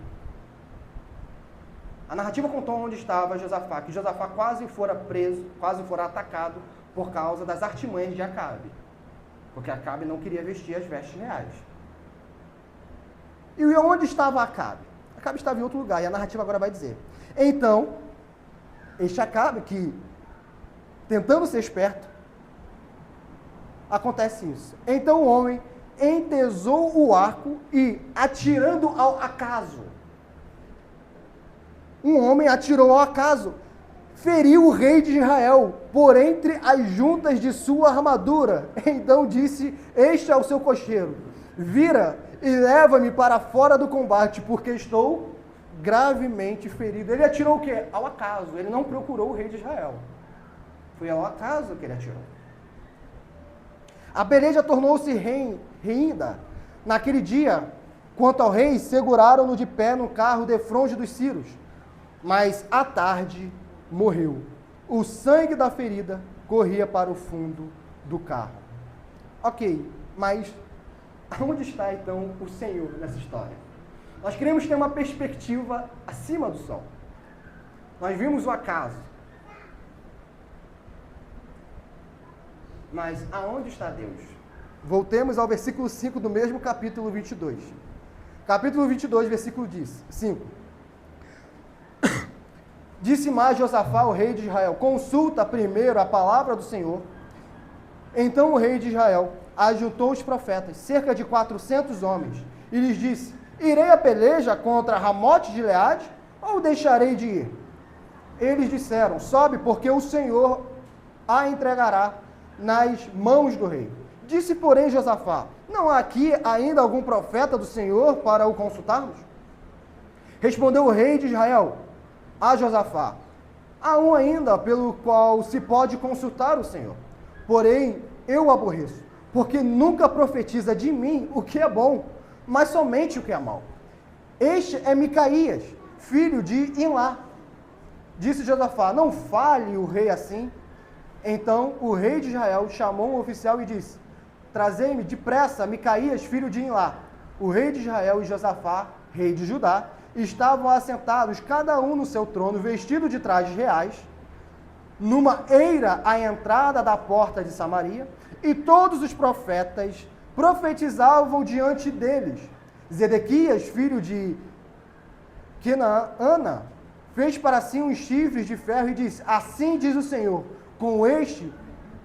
A narrativa contou onde estava Josafá, que Josafá quase fora preso, quase fora atacado por causa das artimanhas de Acabe. Porque Acabe não queria vestir as vestes reais. E onde estava Acabe? Acabe estava em outro lugar, e a narrativa agora vai dizer. Então, este Acabe, que tentando ser esperto, acontece isso. Então o homem entesou o arco e, atirando ao acaso, um homem atirou ao acaso, feriu o rei de Israel por entre as juntas de sua armadura. Então disse: este é o seu cocheiro, vira e leva-me para fora do combate, porque estou gravemente ferido. Ele atirou o quê? Ao acaso. Ele não procurou o rei de Israel. Foi ao acaso que ele atirou. A peleja tornou-se reinda. Naquele dia, quanto ao rei, seguraram-no de pé no carro de fronte dos Círios. Mas à tarde morreu. O sangue da ferida corria para o fundo do carro. Ok, mas aonde está então o Senhor nessa história? Nós queremos ter uma perspectiva acima do sol. Nós vimos o acaso. Mas aonde está Deus? Voltemos ao versículo 5 do mesmo capítulo 22. Capítulo 22, versículo 5. Disse mais Josafá, o rei de Israel: consulta primeiro a palavra do Senhor. Então o rei de Israel ajuntou os profetas, cerca de 400 homens, e lhes disse: irei a peleja contra Ramote de Gileade, ou deixarei de ir? Eles disseram: sobe, porque o Senhor a entregará nas mãos do rei. Disse, porém, Josafá: não há aqui ainda algum profeta do Senhor para o consultarmos? Respondeu o rei de Israel a Josafá: há um ainda pelo qual se pode consultar o Senhor, porém eu o aborreço, porque nunca profetiza de mim o que é bom, mas somente o que é mau. Este é Micaías, filho de Imlá. Disse Josafá: não fale o rei assim. Então o rei de Israel chamou um oficial e disse: trazei-me depressa Micaías, filho de Imlá. O rei de Israel e Josafá, rei de Judá, estavam assentados, cada um no seu trono, vestido de trajes reais, numa eira à entrada da porta de Samaria, e todos os profetas profetizavam diante deles. Zedequias, filho de Kenaana, fez para si uns chifres de ferro e disse: assim diz o Senhor, com este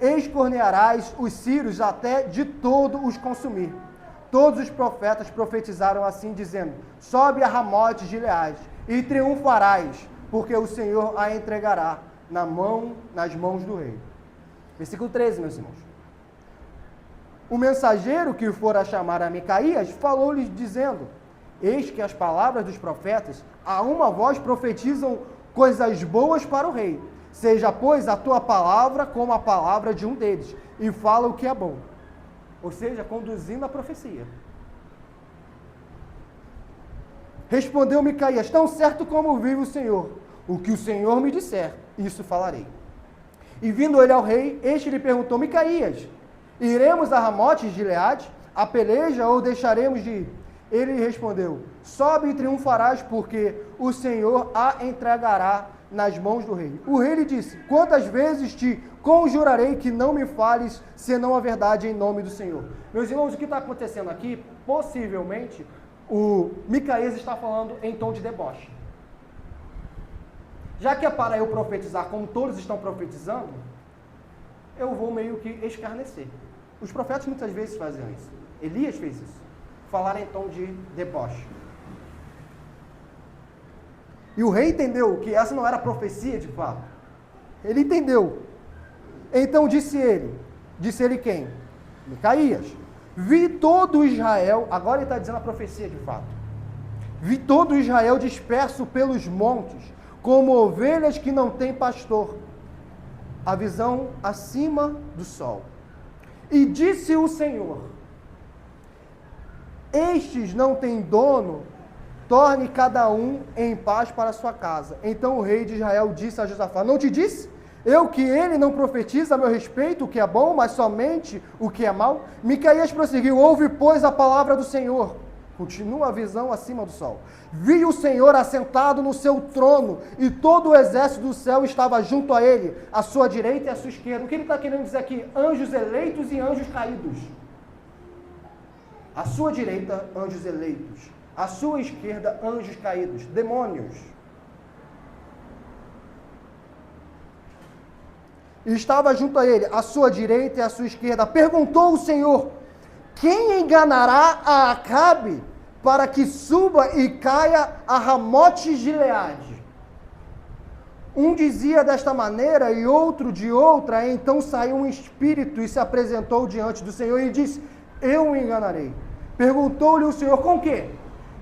escornearás os círios até de todo os consumir. Todos os profetas profetizaram assim, dizendo: sobe a Ramote de Gileade e triunfarás, porque o Senhor a entregará nas mãos do rei. Versículo 13, meus irmãos. O mensageiro que fora chamar a Micaías falou-lhes dizendo: eis que as palavras dos profetas a uma voz profetizam coisas boas para o rei. Seja, pois, a tua palavra como a palavra de um deles, e fala o que é bom. Ou seja, conduzindo a profecia. Respondeu Micaías: tão certo como vive o Senhor, o que o Senhor me disser, isso falarei. E vindo ele ao rei, este lhe perguntou: Micaías, iremos a Ramote de Gileade, a peleja, ou deixaremos de ir? Ele lhe respondeu: sobe e triunfarás, porque o Senhor a entregará nas mãos do rei. O rei lhe disse: quantas vezes te conjurarei que não me fales, senão a verdade, em nome do Senhor? Meus irmãos, o que está acontecendo aqui, possivelmente, o Micaías está falando em tom de deboche. Já que é para eu profetizar como todos estão profetizando, eu vou meio que escarnecer. Os profetas muitas vezes fazem isso. Elias fez isso. Falar em tom de deboche. E o rei entendeu que essa não era profecia de fato. Ele entendeu. Então disse ele quem? Micaías: vi todo Israel, agora ele está dizendo a profecia de fato. Vi todo Israel disperso pelos montes, como ovelhas que não têm pastor. A visão acima do sol. E disse o Senhor: estes não têm dono, torne cada um em paz para a sua casa. Então o rei de Israel disse a Josafá: não te disse eu que ele não profetiza a meu respeito o que é bom, mas somente o que é mau? Micaías prosseguiu: ouve, pois, a palavra do Senhor. Continua a visão acima do sol. Vi o Senhor assentado no seu trono, e todo o exército do céu estava junto a ele, à sua direita e à sua esquerda. O que ele está querendo dizer aqui? Anjos eleitos e anjos caídos. À sua direita, anjos eleitos. À sua esquerda, anjos caídos, demônios. E estava junto a ele, à sua direita e à sua esquerda. Perguntou o Senhor: quem enganará a Acabe para que suba e caia a Ramote de Gileade? Um dizia desta maneira e outro de outra. Então saiu um espírito e se apresentou diante do Senhor e disse: eu o enganarei. Perguntou-lhe o Senhor: com quê?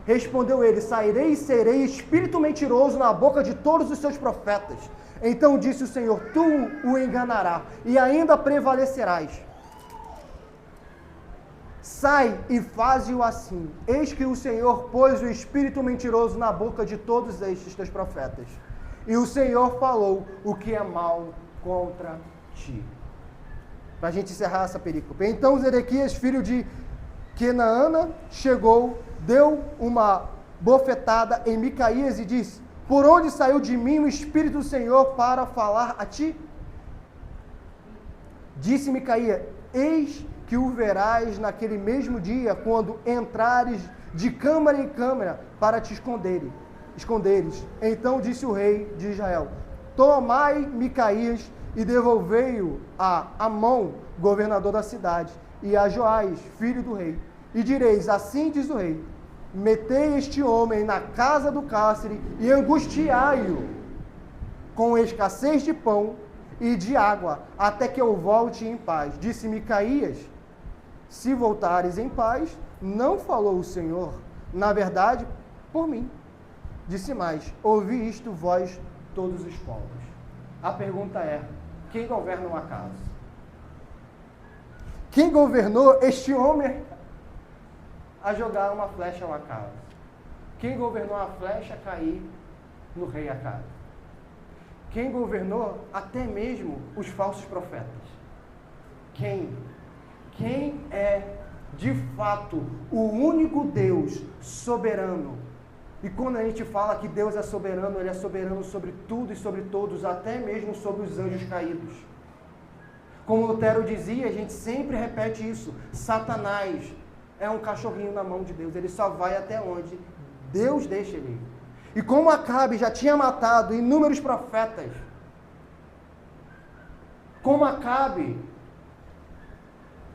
Respondeu ele: sairei e serei espírito mentiroso na boca de todos os seus profetas. Então disse o Senhor: tu o enganarás e ainda prevalecerás. Sai e faze-o assim. Eis que o Senhor pôs o espírito mentiroso na boca de todos estes teus profetas. E o Senhor falou o que é mal contra ti. Para a gente encerrar essa perícope. Então Zedequias, filho de Kenaana, chegou, deu uma bofetada em Micaías e disse: por onde saiu de mim o Espírito do Senhor para falar a ti? Disse Micaías: eis que o verás naquele mesmo dia, quando entrares de câmara em câmara para te esconderes. Então disse o rei de Israel: tomai Micaías e devolvei-o a Amon, governador da cidade, e a Joás, filho do rei, e direis, assim diz o rei, metei este homem na casa do cárcere e angustiai-o com escassez de pão e de água, até que eu volte em paz. Disse Micaías, se voltares em paz, não falou o Senhor, na verdade, por mim. Disse mais, ouvi isto vós todos os povos. A pergunta é, quem governa uma casa? Quem governou este homem a jogar uma flecha ao acaso? Quem governou a flecha a cair no rei Acabe? Quem governou até mesmo os falsos profetas? Quem? Quem é, de fato, o único Deus soberano? E quando a gente fala que Deus é soberano, Ele é soberano sobre tudo e sobre todos, até mesmo sobre os anjos caídos. Como Lutero dizia, a gente sempre repete isso, Satanás é um cachorrinho na mão de Deus, ele só vai até onde Deus deixa ele ir. E como Acabe já tinha matado inúmeros profetas, como Acabe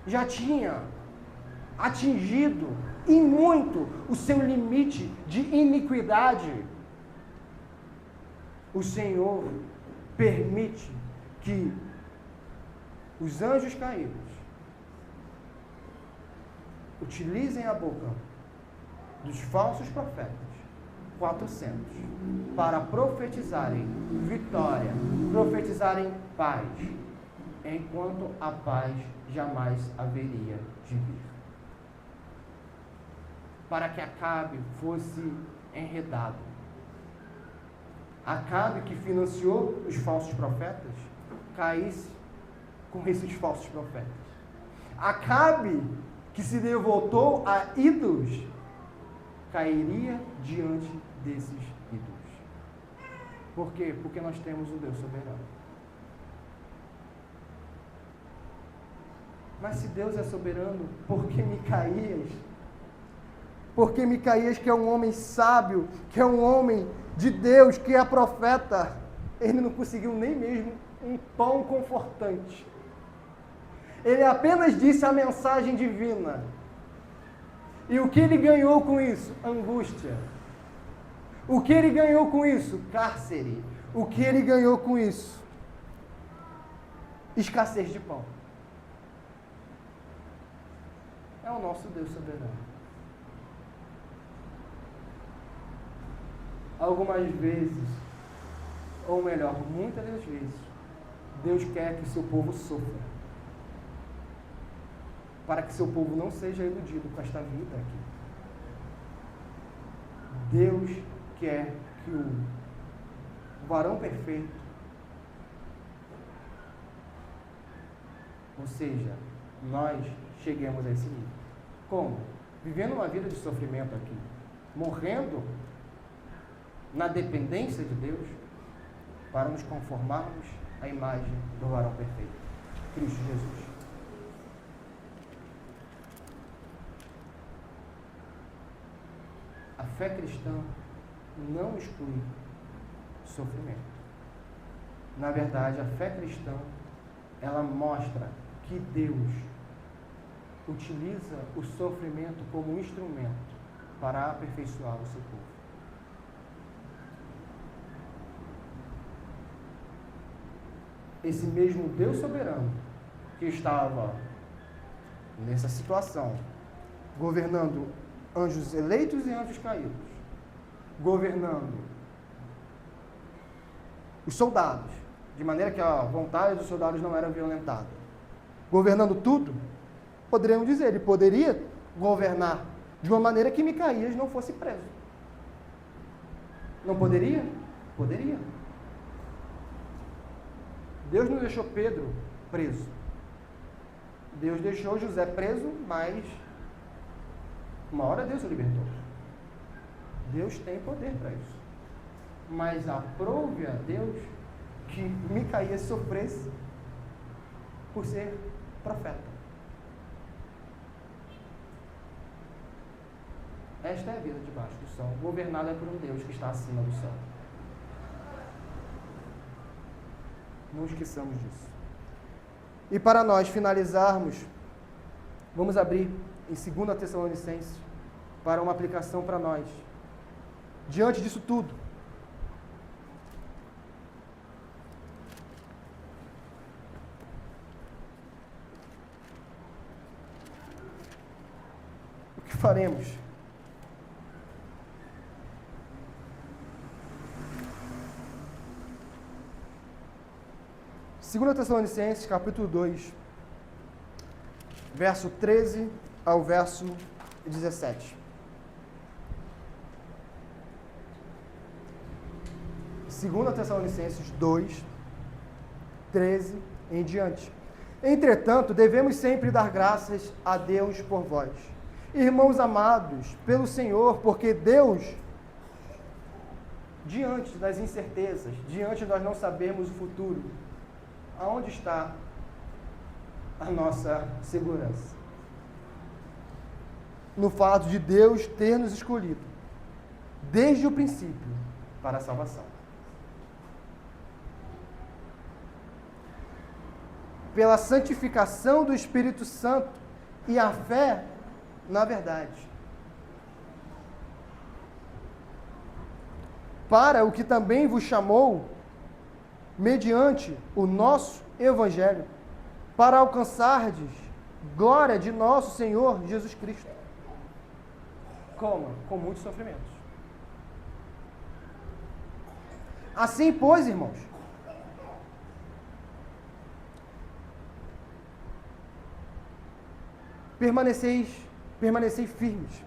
já tinha atingido e muito o seu limite de iniquidade, o Senhor permite que os anjos caídos utilizem a boca dos falsos profetas, 400, para profetizarem vitória, profetizarem paz, enquanto a paz jamais haveria de vir. Para que Acabe fosse enredado. Acabe, que financiou os falsos profetas, caísse com esses falsos profetas. Acabe, que se devotou a ídolos, cairia diante desses ídolos. Por quê? Porque nós temos um Deus soberano. Mas se Deus é soberano, por que Micaías? Porque Micaías, que é um homem sábio, que é um homem de Deus, que é profeta, ele não conseguiu nem mesmo um pão confortante. Ele apenas disse a mensagem divina. E o que ele ganhou com isso? Angústia. O que ele ganhou com isso? Cárcere. O que ele ganhou com isso? Escassez de pão. É o nosso Deus soberano. Algumas vezes, ou melhor, muitas das vezes, Deus quer que seu povo sofra, para que seu povo não seja iludido com esta vida aqui. Deus quer que o varão perfeito, ou seja, nós cheguemos a esse nível. Como? Vivendo uma vida de sofrimento aqui, morrendo na dependência de Deus, para nos conformarmos à imagem do varão perfeito, Cristo Jesus. A fé cristã não exclui sofrimento. Na verdade, a fé cristã, ela mostra que Deus utiliza o sofrimento como instrumento para aperfeiçoar o seu povo. Esse mesmo Deus soberano que estava nessa situação, governando anjos eleitos e anjos caídos, governando os soldados, de maneira que a vontade dos soldados não era violentada, governando tudo, poderíamos dizer, ele poderia governar de uma maneira que Micaías não fosse preso. Não poderia? Poderia. Deus não deixou Pedro preso. Deus deixou José preso, mas uma hora Deus o libertou. Deus tem poder para isso. Mas aprove a Deus que Micaías sofresse por ser profeta. Esta é a vida debaixo do sol, governada por um Deus que está acima do céu. Não esqueçamos disso. E para nós finalizarmos Vamos abrir em 2 Tessalonicenses para uma aplicação para nós. Diante disso tudo, o que faremos? Segunda Tessalonicenses, capítulo 2, verso 13 ao verso 17. 2 Tessalonicenses 2, 13 em diante. Entretanto, devemos sempre dar graças a Deus por vós, irmãos amados pelo Senhor, porque Deus, diante das incertezas, diante de nós não sabermos o futuro, aonde está a nossa segurança? No fato de Deus ter nos escolhido, desde o princípio, para a salvação. Pela santificação do Espírito Santo e a fé na verdade. Para o que também vos chamou, mediante o nosso Evangelho, para alcançardes glória de nosso Senhor Jesus Cristo. Como? Com muitos sofrimentos. Assim, pois, irmãos, permanecei firmes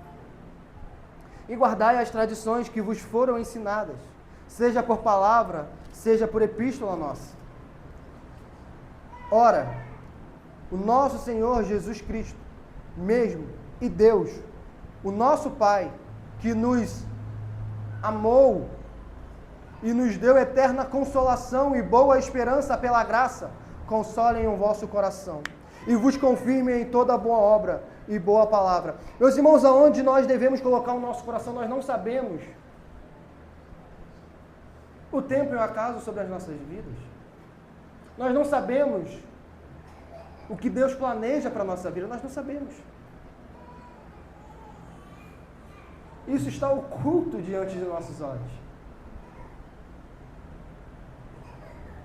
e guardai as tradições que vos foram ensinadas, seja por palavra, seja por epístola nossa. Ora, o nosso Senhor Jesus Cristo, mesmo, e Deus, o nosso Pai, que nos amou e nos deu eterna consolação e boa esperança pela graça, consolem o vosso coração e vos confirmem em toda boa obra e boa palavra. Meus irmãos, aonde nós devemos colocar o nosso coração, nós não sabemos. O tempo e o acaso sobre as nossas vidas. Nós não sabemos o que Deus planeja para a nossa vida, nós não sabemos. Isso está oculto diante de nossos olhos.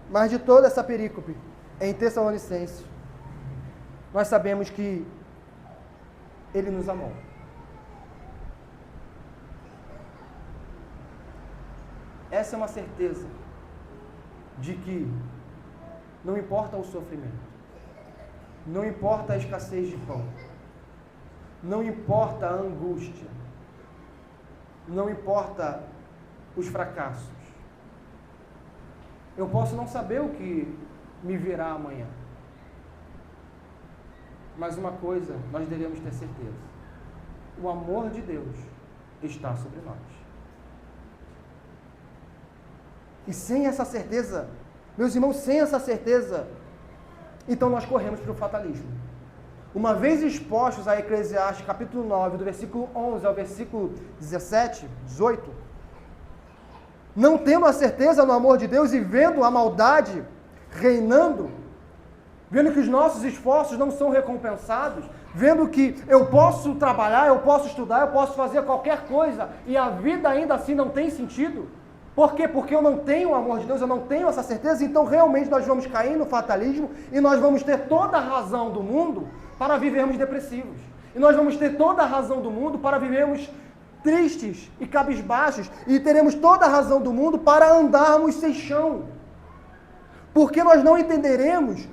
Mas de toda essa perícope em Tessalonicenses, nós sabemos que Ele nos amou. Essa é uma certeza de que não importa o sofrimento, não importa a escassez de pão, não importa a angústia, não importa os fracassos. Eu posso não saber o que me virá amanhã, mas uma coisa nós devemos ter certeza: o amor de Deus está sobre nós. E sem essa certeza, meus irmãos, sem essa certeza, então nós corremos para o fatalismo. Uma vez expostos a Eclesiastes capítulo 9, do versículo 11 ao versículo 17, 18, não tendo a certeza no amor de Deus e vendo a maldade reinando, vendo que os nossos esforços não são recompensados, vendo que eu posso trabalhar, eu posso estudar, eu posso fazer qualquer coisa e a vida ainda assim não tem sentido. Por quê? Porque eu não tenho o amor de Deus, eu não tenho essa certeza, então realmente nós vamos cair no fatalismo e nós vamos ter toda a razão do mundo para vivermos depressivos. E nós vamos ter toda a razão do mundo para vivermos tristes e cabisbaixos, e teremos toda a razão do mundo para andarmos sem chão. Porque nós não entenderemos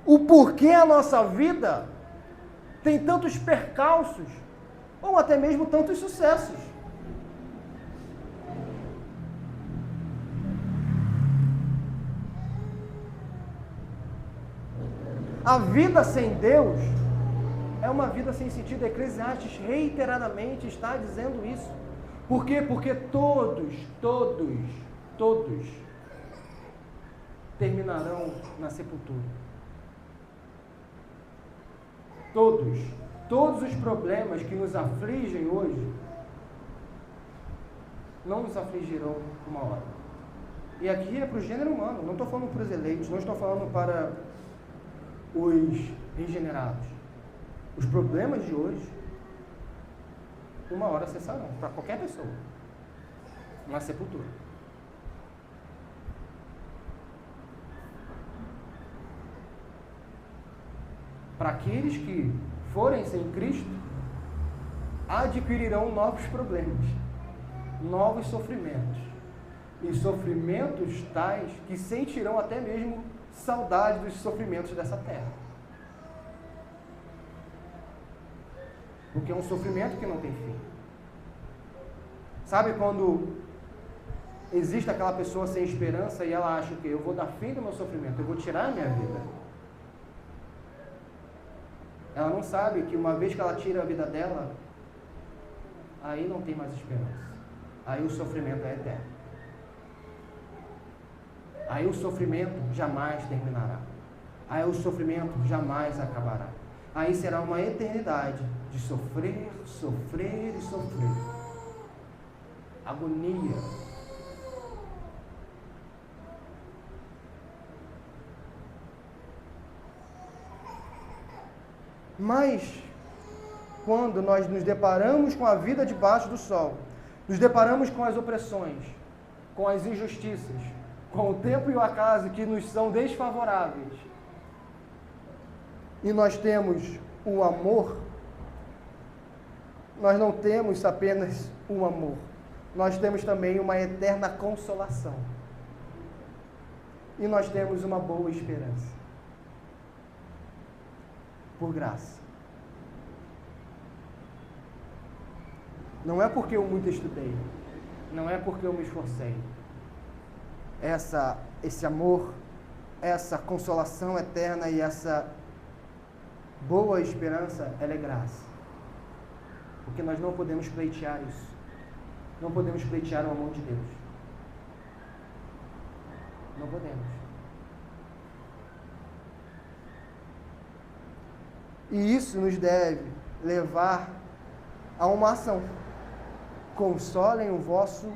o porquê a nossa vida tem tantos percalços, ou até mesmo tantos sucessos. A vida sem Deus é uma vida sem sentido. Eclesiastes reiteradamente está dizendo isso. Por quê? Porque todos terminarão na sepultura. Todos os problemas que nos afligem hoje não nos afligirão uma hora. E aqui é para o gênero humano, não estou falando para os eleitos, não estou falando para os regenerados. Os problemas de hoje, uma hora cessarão, para qualquer pessoa. Uma sepultura. Para aqueles que forem sem Cristo, adquirirão novos problemas, novos sofrimentos. E sofrimentos tais que sentirão até mesmo saudade dos sofrimentos dessa terra. Porque é um sofrimento que não tem fim. Sabe quando existe aquela pessoa sem esperança e ela acha que eu vou dar fim do meu sofrimento, eu vou tirar a minha vida? Ela não sabe que uma vez que ela tira a vida dela, aí não tem mais esperança. Aí o sofrimento é eterno. Aí o sofrimento jamais terminará. Aí o sofrimento jamais acabará. Aí será uma eternidade de sofrer, sofrer e sofrer. Agonia. Mas, quando nós nos deparamos com a vida debaixo do sol, nos deparamos com as opressões, com as injustiças, com o tempo e o acaso que nos são desfavoráveis, e nós temos o amor, nós não temos apenas o amor, nós temos também uma eterna consolação. E nós temos uma boa esperança. Por graça. Não é porque eu muito estudei, não é porque eu me esforcei. Esse amor, essa consolação eterna e essa boa esperança, ela é graça. Porque nós não podemos pleitear isso. Não podemos pleitear o amor de Deus. Não podemos. E isso nos deve levar a uma ação. Consolem o vosso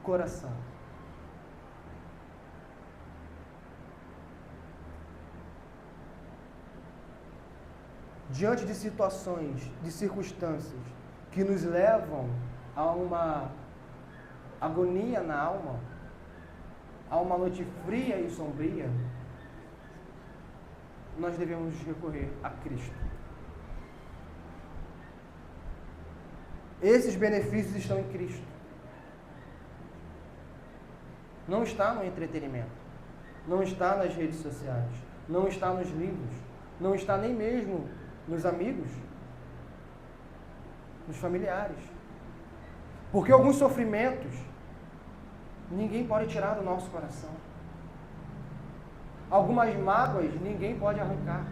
coração. Diante de situações, de circunstâncias que nos levam a uma agonia na alma, a uma noite fria e sombria, nós devemos recorrer a Cristo. Esses benefícios estão em Cristo. Não está no entretenimento, não está nas redes sociais, não está nos livros, não está nem mesmo nos amigos, nos familiares. Porque alguns sofrimentos ninguém pode tirar do nosso coração. Algumas mágoas ninguém pode arrancar.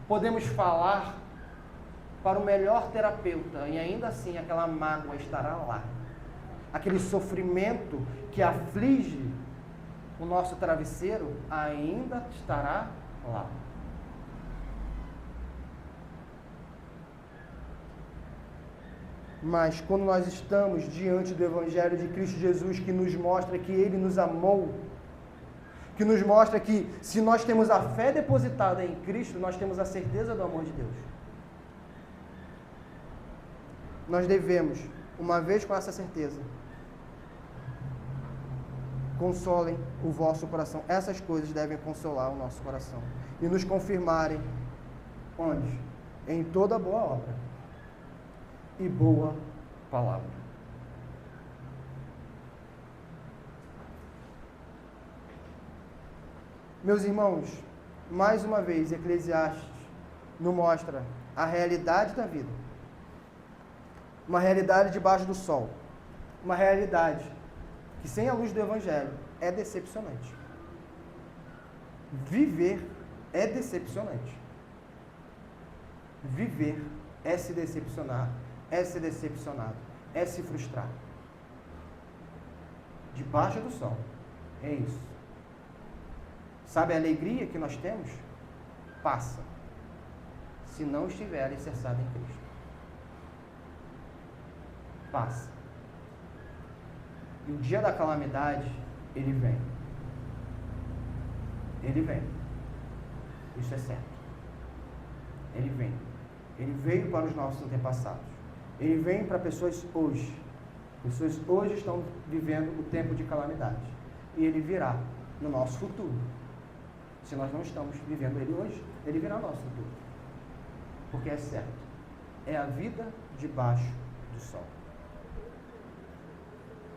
Podemos falar para o melhor terapeuta e ainda assim aquela mágoa estará lá. Aquele sofrimento que aflige o nosso travesseiro ainda estará lá. Mas quando nós estamos diante do Evangelho de Cristo Jesus, que nos mostra que Ele nos amou, que nos mostra que se nós temos a fé depositada em Cristo, nós temos a certeza do amor de Deus. Nós devemos, uma vez com essa certeza, consolem o vosso coração. Essas coisas devem consolar o nosso coração e nos confirmarem onde? Em toda boa obra e boa palavra. Meus irmãos, mais uma vez, Eclesiastes nos mostra a realidade da vida. Uma realidade debaixo do sol. Uma realidade que sem a luz do Evangelho é decepcionante. Viver é decepcionante. Viver é se decepcionar, é ser decepcionado, é se frustrar. Debaixo do sol. É isso. Sabe a alegria que nós temos? Passa. Se não estiver alicerçado em Cristo. Passa. E o dia da calamidade, ele vem. Ele vem. Isso é certo. Ele vem. Ele veio para os nossos antepassados. Ele vem para pessoas hoje. Pessoas hoje estão vivendo o tempo de calamidade. E ele virá no nosso futuro. Se nós não estamos vivendo ele hoje, ele virá no nosso futuro. Porque é certo. É a vida debaixo do sol.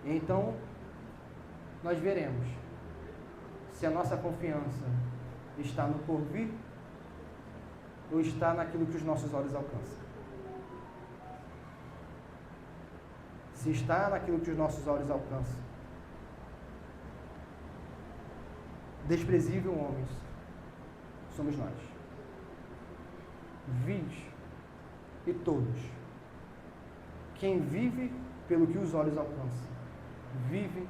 Então, nós veremos se a nossa confiança está no porvir ou está naquilo que os nossos olhos alcançam. Se está naquilo que os nossos olhos alcançam, desprezível homens somos nós. Vis e todos. Quem vive pelo que os olhos alcançam, vive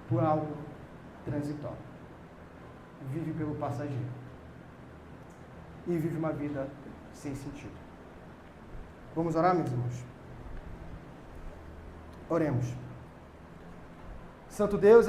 por algo transitório. Vive pelo passageiro. E vive uma vida sem sentido. Vamos orar, meus irmãos? Oremos. Santo Deus,